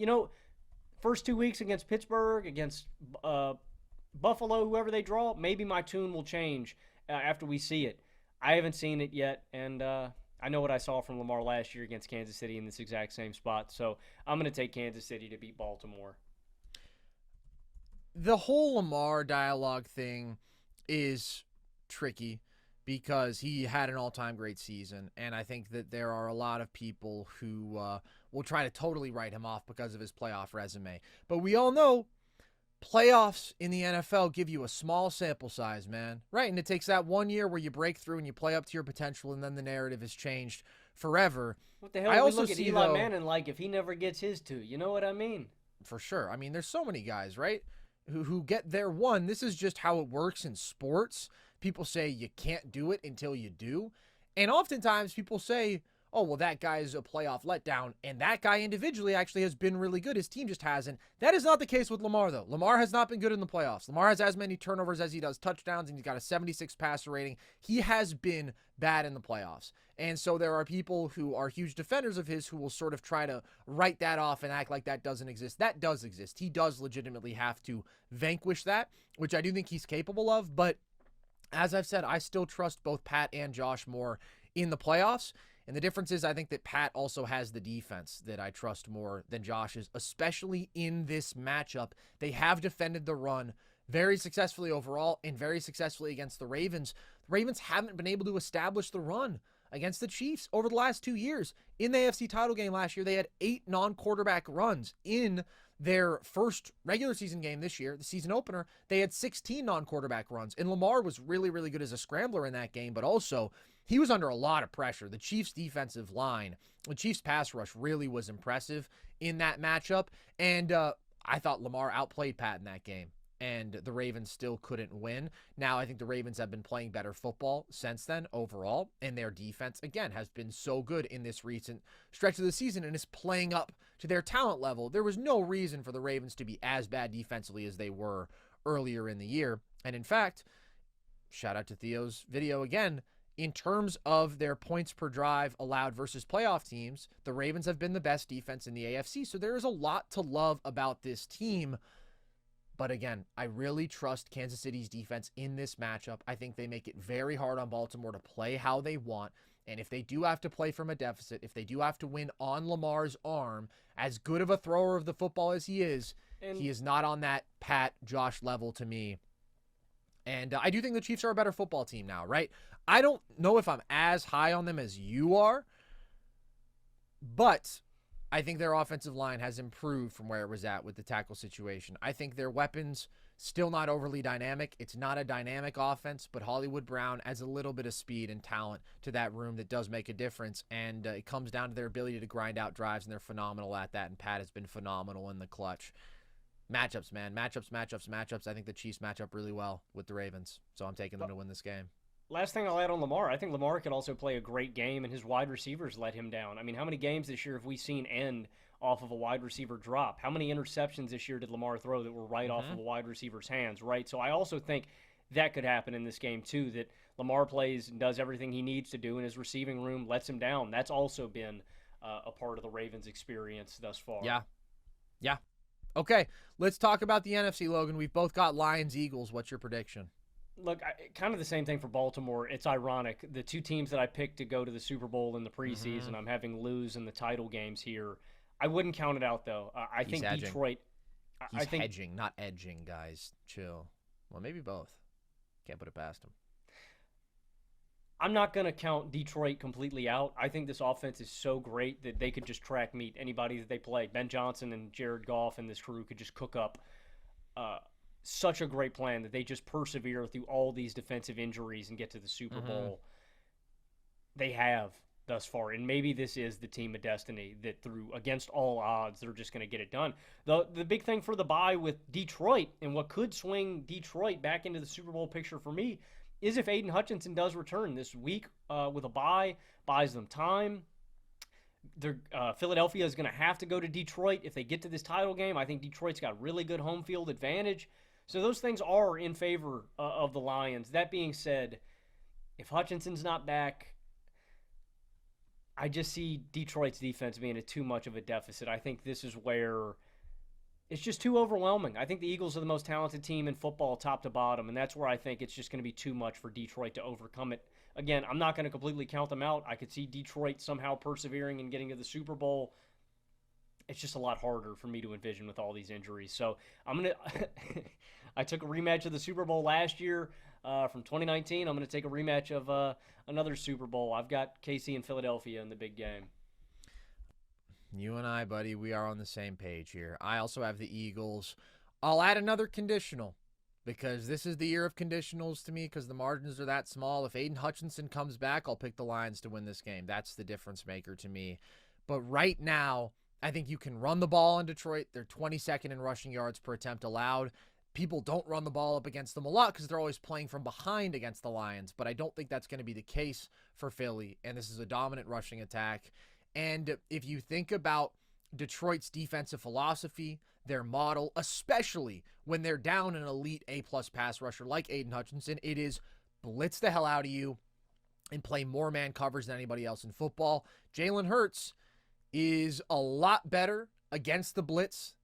first 2 weeks against Pittsburgh, against Buffalo, whoever they draw, maybe my tune will change after we see it. I haven't seen it yet, and I know what I saw from Lamar last year against Kansas City in this exact same spot. So I'm going to take Kansas City to beat Baltimore. The whole Lamar dialogue thing is tricky because he had an all-time great season, and I think that there are a lot of people who will try to totally write him off because of his playoff resume. But we all know playoffs in the NFL give you a small sample size, man. Right, and it takes that 1 year where you break through and you play up to your potential, and then the narrative has changed forever. What the hell do we look at Eli Manning like if he never gets his two? You know what I mean? For sure. I mean, there's so many guys, right, who get their one. This is just how it works in sports. People say you can't do it until you do. And oftentimes people say, oh, well, that guy's a playoff letdown, and that guy individually actually has been really good. His team just hasn't. That is not the case with Lamar, though. Lamar has not been good in the playoffs. Lamar has as many turnovers as he does touchdowns, and he's got a 76 passer rating. He has been bad in the playoffs. And so there are people who are huge defenders of his who will sort of try to write that off and act like that doesn't exist. That does exist. He does legitimately have to vanquish that, which I do think he's capable of. But as I've said, I still trust both Pat and Josh more in the playoffs. And the difference is I think that Pat also has the defense that I trust more than Josh's, especially in this matchup. They have defended the run very successfully overall and very successfully against the Ravens. The Ravens haven't been able to establish the run against the Chiefs over the last 2 years. In the AFC title game last year, they had 8 non-quarterback runs. In their first regular season game this year, the season opener, they had 16 non-quarterback runs. And Lamar was really, really good as a scrambler in that game, but also he was under a lot of pressure. The Chiefs' defensive line, the Chiefs' pass rush really was impressive in that matchup. And I thought Lamar outplayed Pat in that game, and the Ravens still couldn't win. Now, I think the Ravens have been playing better football since then overall, and their defense, again, has been so good in this recent stretch of the season and is playing up to their talent level. There was no reason for the Ravens to be as bad defensively as they were earlier in the year. And in fact, shout out to Theo's video again, in terms of their points per drive allowed versus playoff teams, the Ravens have been the best defense in the AFC. So there is a lot to love about this team. But again, I really trust Kansas City's defense in this matchup. I think they make it very hard on Baltimore to play how they want. And if they do have to play from a deficit, if they do have to win on Lamar's arm, as good of a thrower of the football as he is not on that Pat Josh level to me. And I do think the Chiefs are a better football team now, right? I don't know if I'm as high on them as you are, but I think their offensive line has improved from where it was at with the tackle situation. I think their weapons still not overly dynamic. It's not a dynamic offense, but Hollywood Brown adds a little bit of speed and talent to that room that does make a difference, and it comes down to their ability to grind out drives, and they're phenomenal at that, and Pat has been phenomenal in the clutch. Matchups, man. Matchups. I think the Chiefs match up really well with the Ravens, so I'm taking them to win this game. Last thing I'll add on Lamar, I think Lamar could also play a great game, and his wide receivers let him down. I mean, how many games this year have we seen end off of a wide receiver drop? How many interceptions this year did Lamar throw that were right off of a wide receiver's hands, right? So I also think that could happen in this game too, that Lamar plays and does everything he needs to do, and his receiving room lets him down. That's also been a part of the Ravens' experience thus far. Yeah. Okay, let's talk about the NFC, Logan. We've both got Lions-Eagles. What's your prediction? Look, kind of the same thing for Baltimore. It's ironic. The two teams that I picked to go to the Super Bowl in the preseason, I'm having lose in the title games here. I wouldn't count it out, though. I think hedging. Detroit... He's hedging, not edging, guys. Chill. Well, maybe both. Can't put it past him. I'm not going to count Detroit completely out. I think this offense is so great that they could just track meet anybody that they play. Ben Johnson and Jared Goff and this crew could just cook up such a great plan that they just persevere through all these defensive injuries and get to the Super Bowl. They have thus far, and maybe this is the team of destiny that through against all odds they're just going to get it done. The big thing for the bye with Detroit and what could swing Detroit back into the Super Bowl picture for me is if Aiden Hutchinson does return this week with a bye, buys them time. Philadelphia is going to have to go to Detroit if they get to this title game. I think Detroit's got really good home field advantage. So those things are in favor of the Lions. That being said, if Hutchinson's not back, I just see Detroit's defense being at too much of a deficit. I think this is where it's just too overwhelming. I think the Eagles are the most talented team in football top to bottom, and that's where I think it's just going to be too much for Detroit to overcome it. Again, I'm not going to completely count them out. I could see Detroit somehow persevering and getting to the Super Bowl. It's just a lot harder for me to envision with all these injuries. So I'm going to – I took a rematch of the Super Bowl last year from 2019. I'm going to take a rematch of another Super Bowl. I've got KC and Philadelphia in the big game. You and I, buddy, we are on the same page here. I also have the Eagles. I'll add another conditional because this is the year of conditionals to me because the margins are that small. If Aiden Hutchinson comes back, I'll pick the Lions to win this game. That's the difference maker to me. But right now, I think you can run the ball in Detroit. They're 22nd in rushing yards per attempt allowed. People don't run the ball up against them a lot because they're always playing from behind against the Lions. But I don't think that's going to be the case for Philly. And this is a dominant rushing attack. And if you think about Detroit's defensive philosophy, their model, especially when they're down an elite A-plus pass rusher like Aiden Hutchinson, it is blitz the hell out of you and play more man coverage than anybody else in football. Jalen Hurts is a lot better against the blitz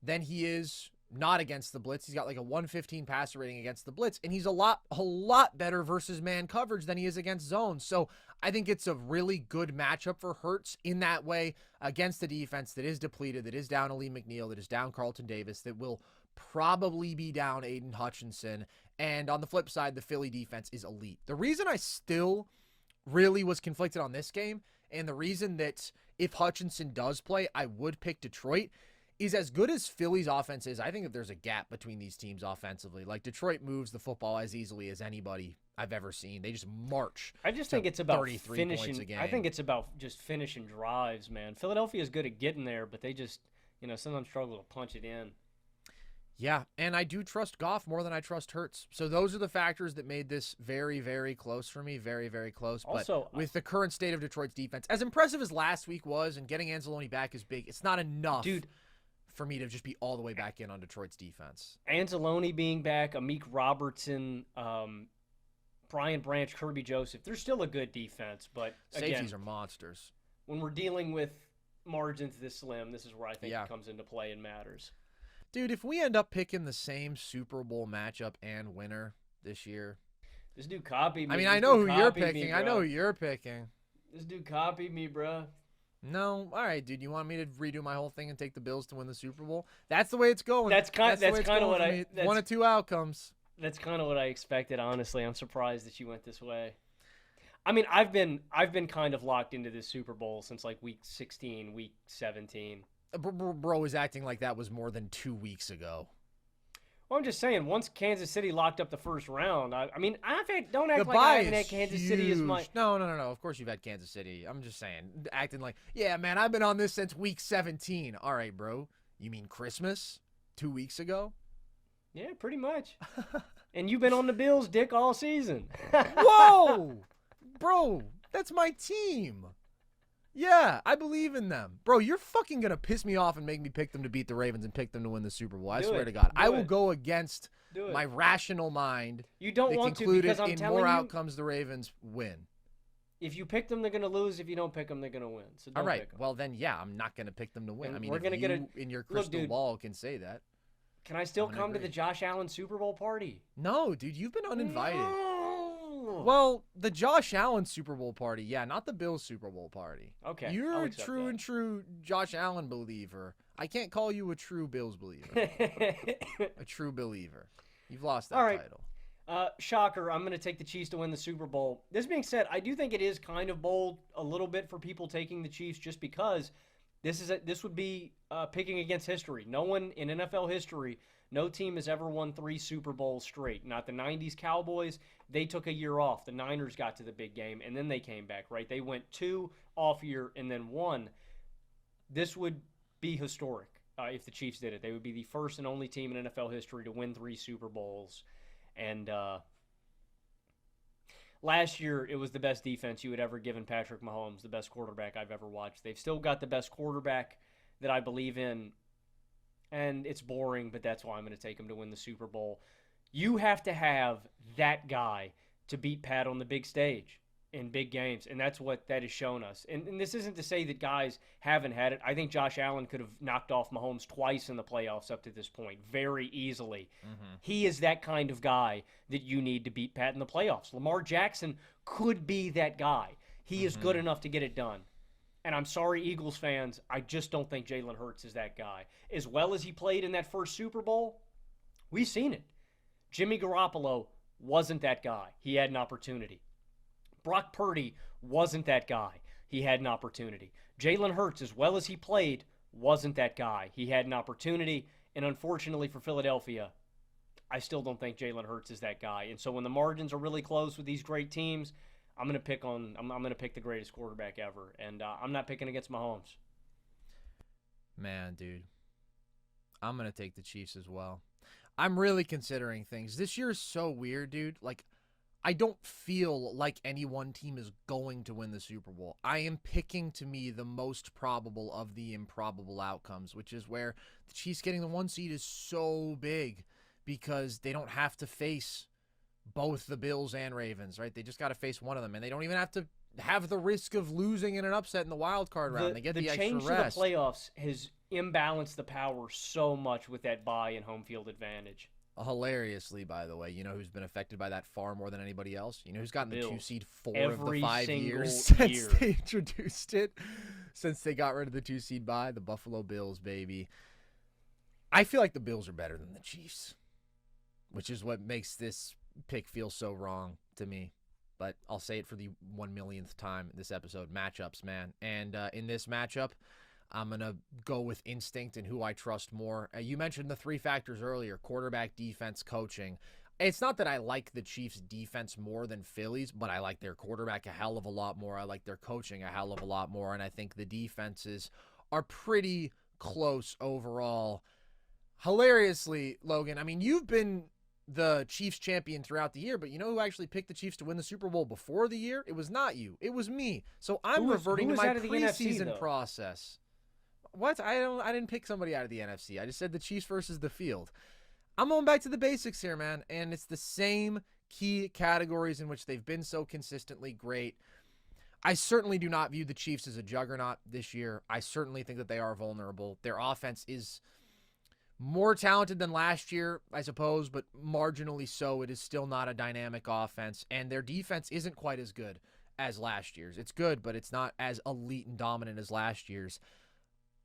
than he is not against the blitz. He's got like a 115 passer rating against the blitz, and he's a lot better versus man coverage than he is against zone. So I think it's a really good matchup for Hurts in that way against the defense that is depleted, that is down Ali McNeil, that is down Carlton Davis, that will probably be down Aiden Hutchinson. And on the flip side, the Philly defense is elite. The reason I still really was conflicted on this game, and the reason that if Hutchinson does play, I would pick Detroit, is as good as Philly's offense is, I think that there's a gap between these teams offensively. Like, Detroit moves the football as easily as anybody I've ever seen. They just march. I just think it's about 33 finishing. points a game. I think it's about just finishing drives, man. Philadelphia is good at getting there, but they just, sometimes struggle to punch it in. Yeah, and I do trust Goff more than I trust Hurts. So those are the factors that made this very, very close for me. Very, very close. Also, but with the current state of Detroit's defense, as impressive as last week was, and getting Anzalone back is big, it's not enough. Dude, for me to just be all the way back in on Detroit's defense. Anzalone being back, Amik Robertson, Brian Branch, Kirby Joseph, they're still a good defense, but again, safeties are monsters. When we're dealing with margins this slim, this is where I think it comes into play and matters. Dude, if we end up picking the same Super Bowl matchup and winner this year. This dude copied me. I mean, I know who you're picking. I know who you're picking. This dude copied me, bro. No, all right, dude. You want me to redo my whole thing and take the Bills to win the Super Bowl? That's the way it's going. That's kind of what I. One of two outcomes. That's kind of what I expected. Honestly, I'm surprised that you went this way. I mean, I've been kind of locked into this Super Bowl since like week 16, week 17. Bro was acting like that was more than 2 weeks ago. Well, I'm just saying, once Kansas City locked up the first round, don't act the like I haven't had Kansas City as much. No. Of course you've had Kansas City. I'm just saying, acting like, yeah, man, I've been on this since week 17. All right, bro. You mean Christmas? 2 weeks ago? Yeah, pretty much. And you've been on the Bills, dick, all season. Whoa! Bro, that's my team. Yeah, I believe in them. Bro, you're fucking going to piss me off and make me pick them to beat the Ravens and pick them to win the Super Bowl. I swear to God. I will go against my rational mind. You don't want to because I'm telling you. In more outcomes, the Ravens win. If you pick them, they're going to lose. If you don't pick them, they're going to win. So don't all right. Pick them. Well, then, yeah, I'm not going to pick them to win. And I mean, we're gonna you in your crystal ball can say that. Can I still come to the Josh Allen Super Bowl party? No, dude, you've been uninvited. No. Well, the Josh Allen Super Bowl party, yeah, not the Bills Super Bowl party. Okay, you're a true Josh Allen believer. I can't call you a true Bills believer. A true believer. You've lost that title. Shocker, I'm going to take the Chiefs to win the Super Bowl. This being said, I do think it is kind of bold a little bit for people taking the Chiefs just because this would be picking against history. No one in NFL history, no team has ever won 3 Super Bowls straight. Not the 90s Cowboys. They took a year off. The Niners got to the big game, and then they came back, right? They went 2 off year and then 1. This would be historic if the Chiefs did it. They would be the first and only team in NFL history to win 3 Super Bowls. And last year, it was the best defense you had ever given Patrick Mahomes, the best quarterback I've ever watched. They've still got the best quarterback that I believe in. And it's boring, but that's why I'm going to take them to win the Super Bowl. You have to have that guy to beat Pat on the big stage. in big games, and that's what that has shown us. And this isn't to say that guys haven't had it. I think Josh Allen could have knocked off Mahomes twice in the playoffs up to this point very easily. He is that kind of guy that you need to beat Pat in the playoffs. Lamar Jackson could be that guy. He is good enough to get it done. And I'm sorry, Eagles fans, I just don't think Jalen Hurts is that guy. As well as he played in that first Super Bowl, we've seen it. Jimmy Garoppolo wasn't that guy. He had an opportunity. Brock Purdy wasn't that guy. He had an opportunity. Jalen Hurts, as well as he played, wasn't that guy. He had an opportunity. And unfortunately for Philadelphia, I still don't think Jalen Hurts is that guy. And so when the margins are really close with these great teams, I'm going to pick the greatest quarterback ever. And I'm not picking against Mahomes. Man, dude. I'm going to take the Chiefs as well. I'm really considering things. This year is so weird, dude. Like, I don't feel like any one team is going to win the Super Bowl. I am picking, to me, the most probable of the improbable outcomes, which is where the Chiefs getting the 1 seed is so big because they don't have to face both the Bills and Ravens, right? They just got to face one of them, and they don't even have to have the risk of losing in an upset in the wild card round. They get the extra rest. The change to the playoffs has imbalanced the power so much with that bye and home field advantage. Hilariously, by the way, you know who's been affected by that far more than anybody else? You know who's gotten the Bills. 2 seed 4 Every of the 5 single years since year. they introduced it, since they got rid of the 2 seed bye? The Buffalo Bills, baby. I feel like the Bills are better than the Chiefs, which is what makes this pick feel so wrong to me. But I'll say it for the 1 millionth time this episode. Matchups, man. And in this matchup, I'm going to go with instinct and who I trust more. You mentioned the 3 factors earlier: quarterback, defense, coaching. It's not that I like the Chiefs' defense more than Philly's, but I like their quarterback a hell of a lot more. I like their coaching a hell of a lot more, and I think the defenses are pretty close overall. Hilariously, Logan, I mean, you've been the Chiefs champion throughout the year, but you know who actually picked the Chiefs to win the Super Bowl before the year? It was not you. It was me. So I'm reverting to my preseason process. What? I didn't pick somebody out of the NFC. I just said the Chiefs versus the field. I'm going back to the basics here, man, and it's the same key categories in which they've been so consistently great. I certainly do not view the Chiefs as a juggernaut this year. I certainly think that they are vulnerable. Their offense is more talented than last year, I suppose, but marginally so. It is still not a dynamic offense, and their defense isn't quite as good as last year's. It's good, but it's not as elite and dominant as last year's.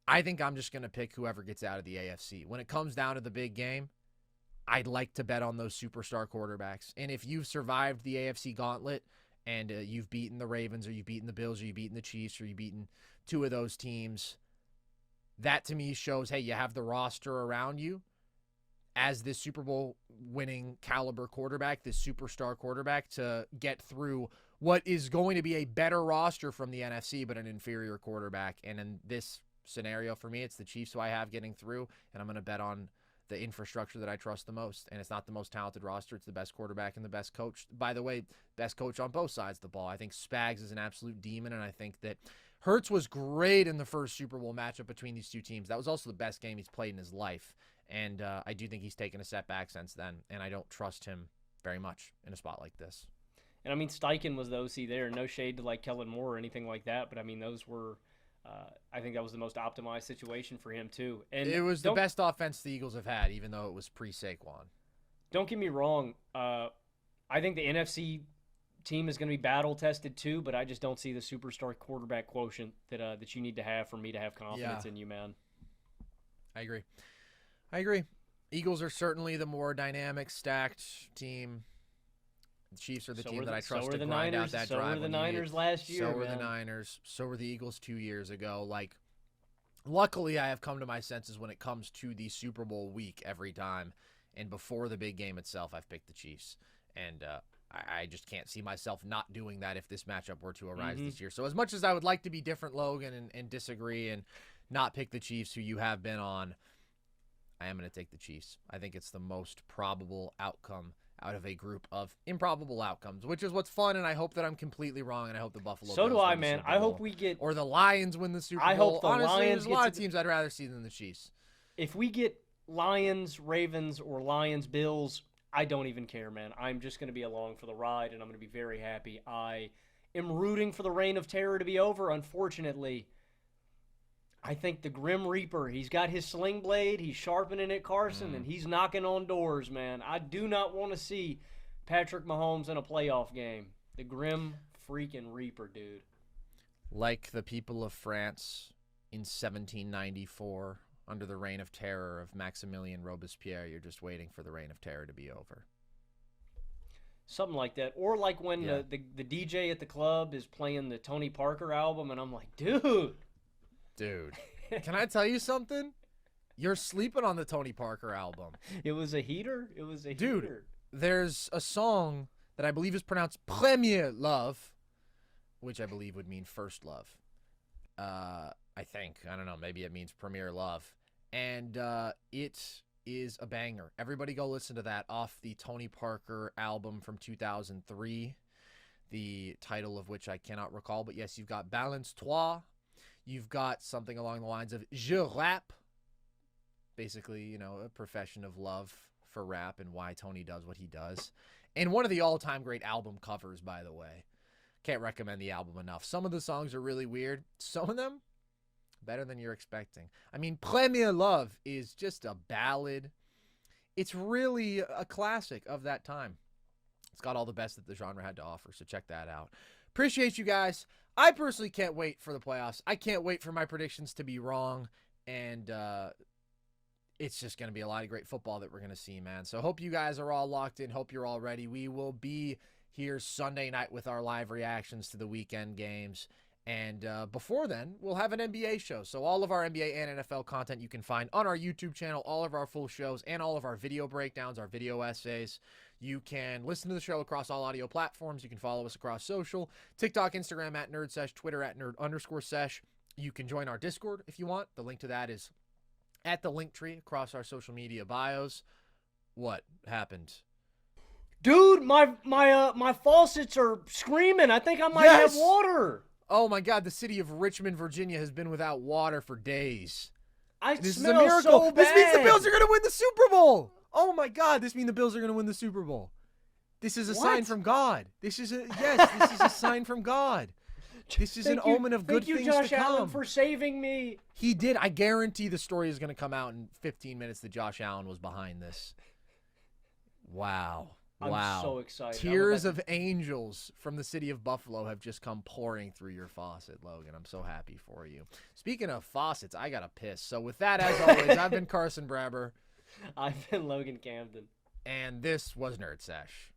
I think I'm just going to pick whoever gets out of the AFC. When it comes down to the big game, I'd like to bet on those superstar quarterbacks. And if you've survived the AFC gauntlet and you've beaten the Ravens or you've beaten the Bills or you've beaten the Chiefs or you've beaten 2 of those teams, that to me shows, hey, you have the roster around you as this Super Bowl winning caliber quarterback, this superstar quarterback, to get through what is going to be a better roster from the NFC, but an inferior quarterback. And in this scenario for me, it's the Chiefs who I have getting through, and I'm going to bet on the infrastructure that I trust the most. And it's not the most talented roster, it's the best quarterback and the best coach. By the way, best coach on both sides of the ball. I think Spags is an absolute demon, and I think that Hurts was great in the first Super Bowl matchup between these 2 teams. That was also the best game he's played in his life, and I do think he's taken a setback since then, and I don't trust him very much in a spot like this. And I mean, Steichen was the OC there. No shade to like Kellen Moore or anything like that, but I mean, those were I think that was the most optimized situation for him too. And it was the best offense the Eagles have had, even though it was pre-Saquon. Don't get me wrong. I think the NFC team is going to be battle tested too, but I just don't see the superstar quarterback quotient that you need to have for me to have confidence in you, man. I agree. Eagles are certainly the more dynamic, stacked team. The Chiefs are the team that I trust to grind out that drive. So were the Niners last year. So were the Niners. So were the Eagles 2 years ago. Like, luckily, I have come to my senses when it comes to the Super Bowl week every time. And before the big game itself, I've picked the Chiefs. And I just can't see myself not doing that if this matchup were to arise this year. So as much as I would like to be different, Logan, and disagree and not pick the Chiefs, who you have been on, I am going to take the Chiefs. I think it's the most probable outcome out of a group of improbable outcomes, which is what's fun, and I hope that I'm completely wrong, and I hope the Buffalo Bills do I, win the man. Super Bowl. I hope we get... Or the Lions win the Super Bowl. I hope the Honestly, Lions there's a lot of teams I'd rather see than the Chiefs. If we get Lions, Ravens, or Lions, Bills, I don't even care, man. I'm just going to be along for the ride, and I'm going to be very happy I am rooting for the reign of terror to be over, unfortunately, I think the Grim Reaper, he's got his sling blade, he's sharpening it, Carson, and he's knocking on doors, man. I do not want to see Patrick Mahomes in a playoff game. The Grim freaking Reaper, dude. Like the people of France in 1794, under the reign of terror of Maximilien Robespierre, you're just waiting for the reign of terror to be over. Something like that. Or like when the DJ at the club is playing the Tony Parker album, and I'm like, dude. Can I tell you something? You're sleeping on the Tony Parker album. It was a heater? It was a Dude, heater. There's a song that I believe is pronounced Premier Love, which I believe would mean first love. I think. I don't know. Maybe it means Premier Love. And it is a banger. Everybody go listen to that off the Tony Parker album from 2003, the title of which I cannot recall. But yes, you've got Balance-Toi. You've got something along the lines of Je rap. Basically, you know, a profession of love for rap and why Tony does what he does. And one of the all-time great album covers, by the way. Can't recommend the album enough. Some of the songs are really weird. Some of them, better than you're expecting. I mean, Premier Love is just a ballad. It's really a classic of that time. It's got all the best that the genre had to offer, so check that out. Appreciate you guys. I personally can't wait for the playoffs. I can't wait for my predictions to be wrong, and it's just going to be a lot of great football that we're going to see, man. So hope you guys are all locked in. Hope you're all ready. We will be here Sunday night with our live reactions to the weekend games. And before then, we'll have an NBA show. So all of our NBA and NFL content you can find on our YouTube channel, all of our full shows, and all of our video breakdowns, our video essays. You can listen to the show across all audio platforms. You can follow us across social, TikTok, Instagram at NerdSesh, Twitter at Nerd_Sesh. You can join our Discord if you want. The link to that is at the link tree across our social media bios. What happened? Dude, my faucets are screaming. I think I might have water. Oh my God, the city of Richmond, Virginia has been without water for days. This is a miracle. So bad. This means the Bills are going to win the Super Bowl. Oh my God, this means the Bills are going to win the Super Bowl. This is a sign from God. This is a sign from God. This is an omen of good things to come. Thank you, Josh Allen, for saving me. He did. I guarantee the story is going to come out in 15 minutes that Josh Allen was behind this. Wow. I'm so excited. Tears of angels from the city of Buffalo have just come pouring through your faucet, Logan. I'm so happy for you. Speaking of faucets, I got to piss. So with that, as always, I've been Carson Brabber. I've been Logan Camden. And this was Nerd Sesh.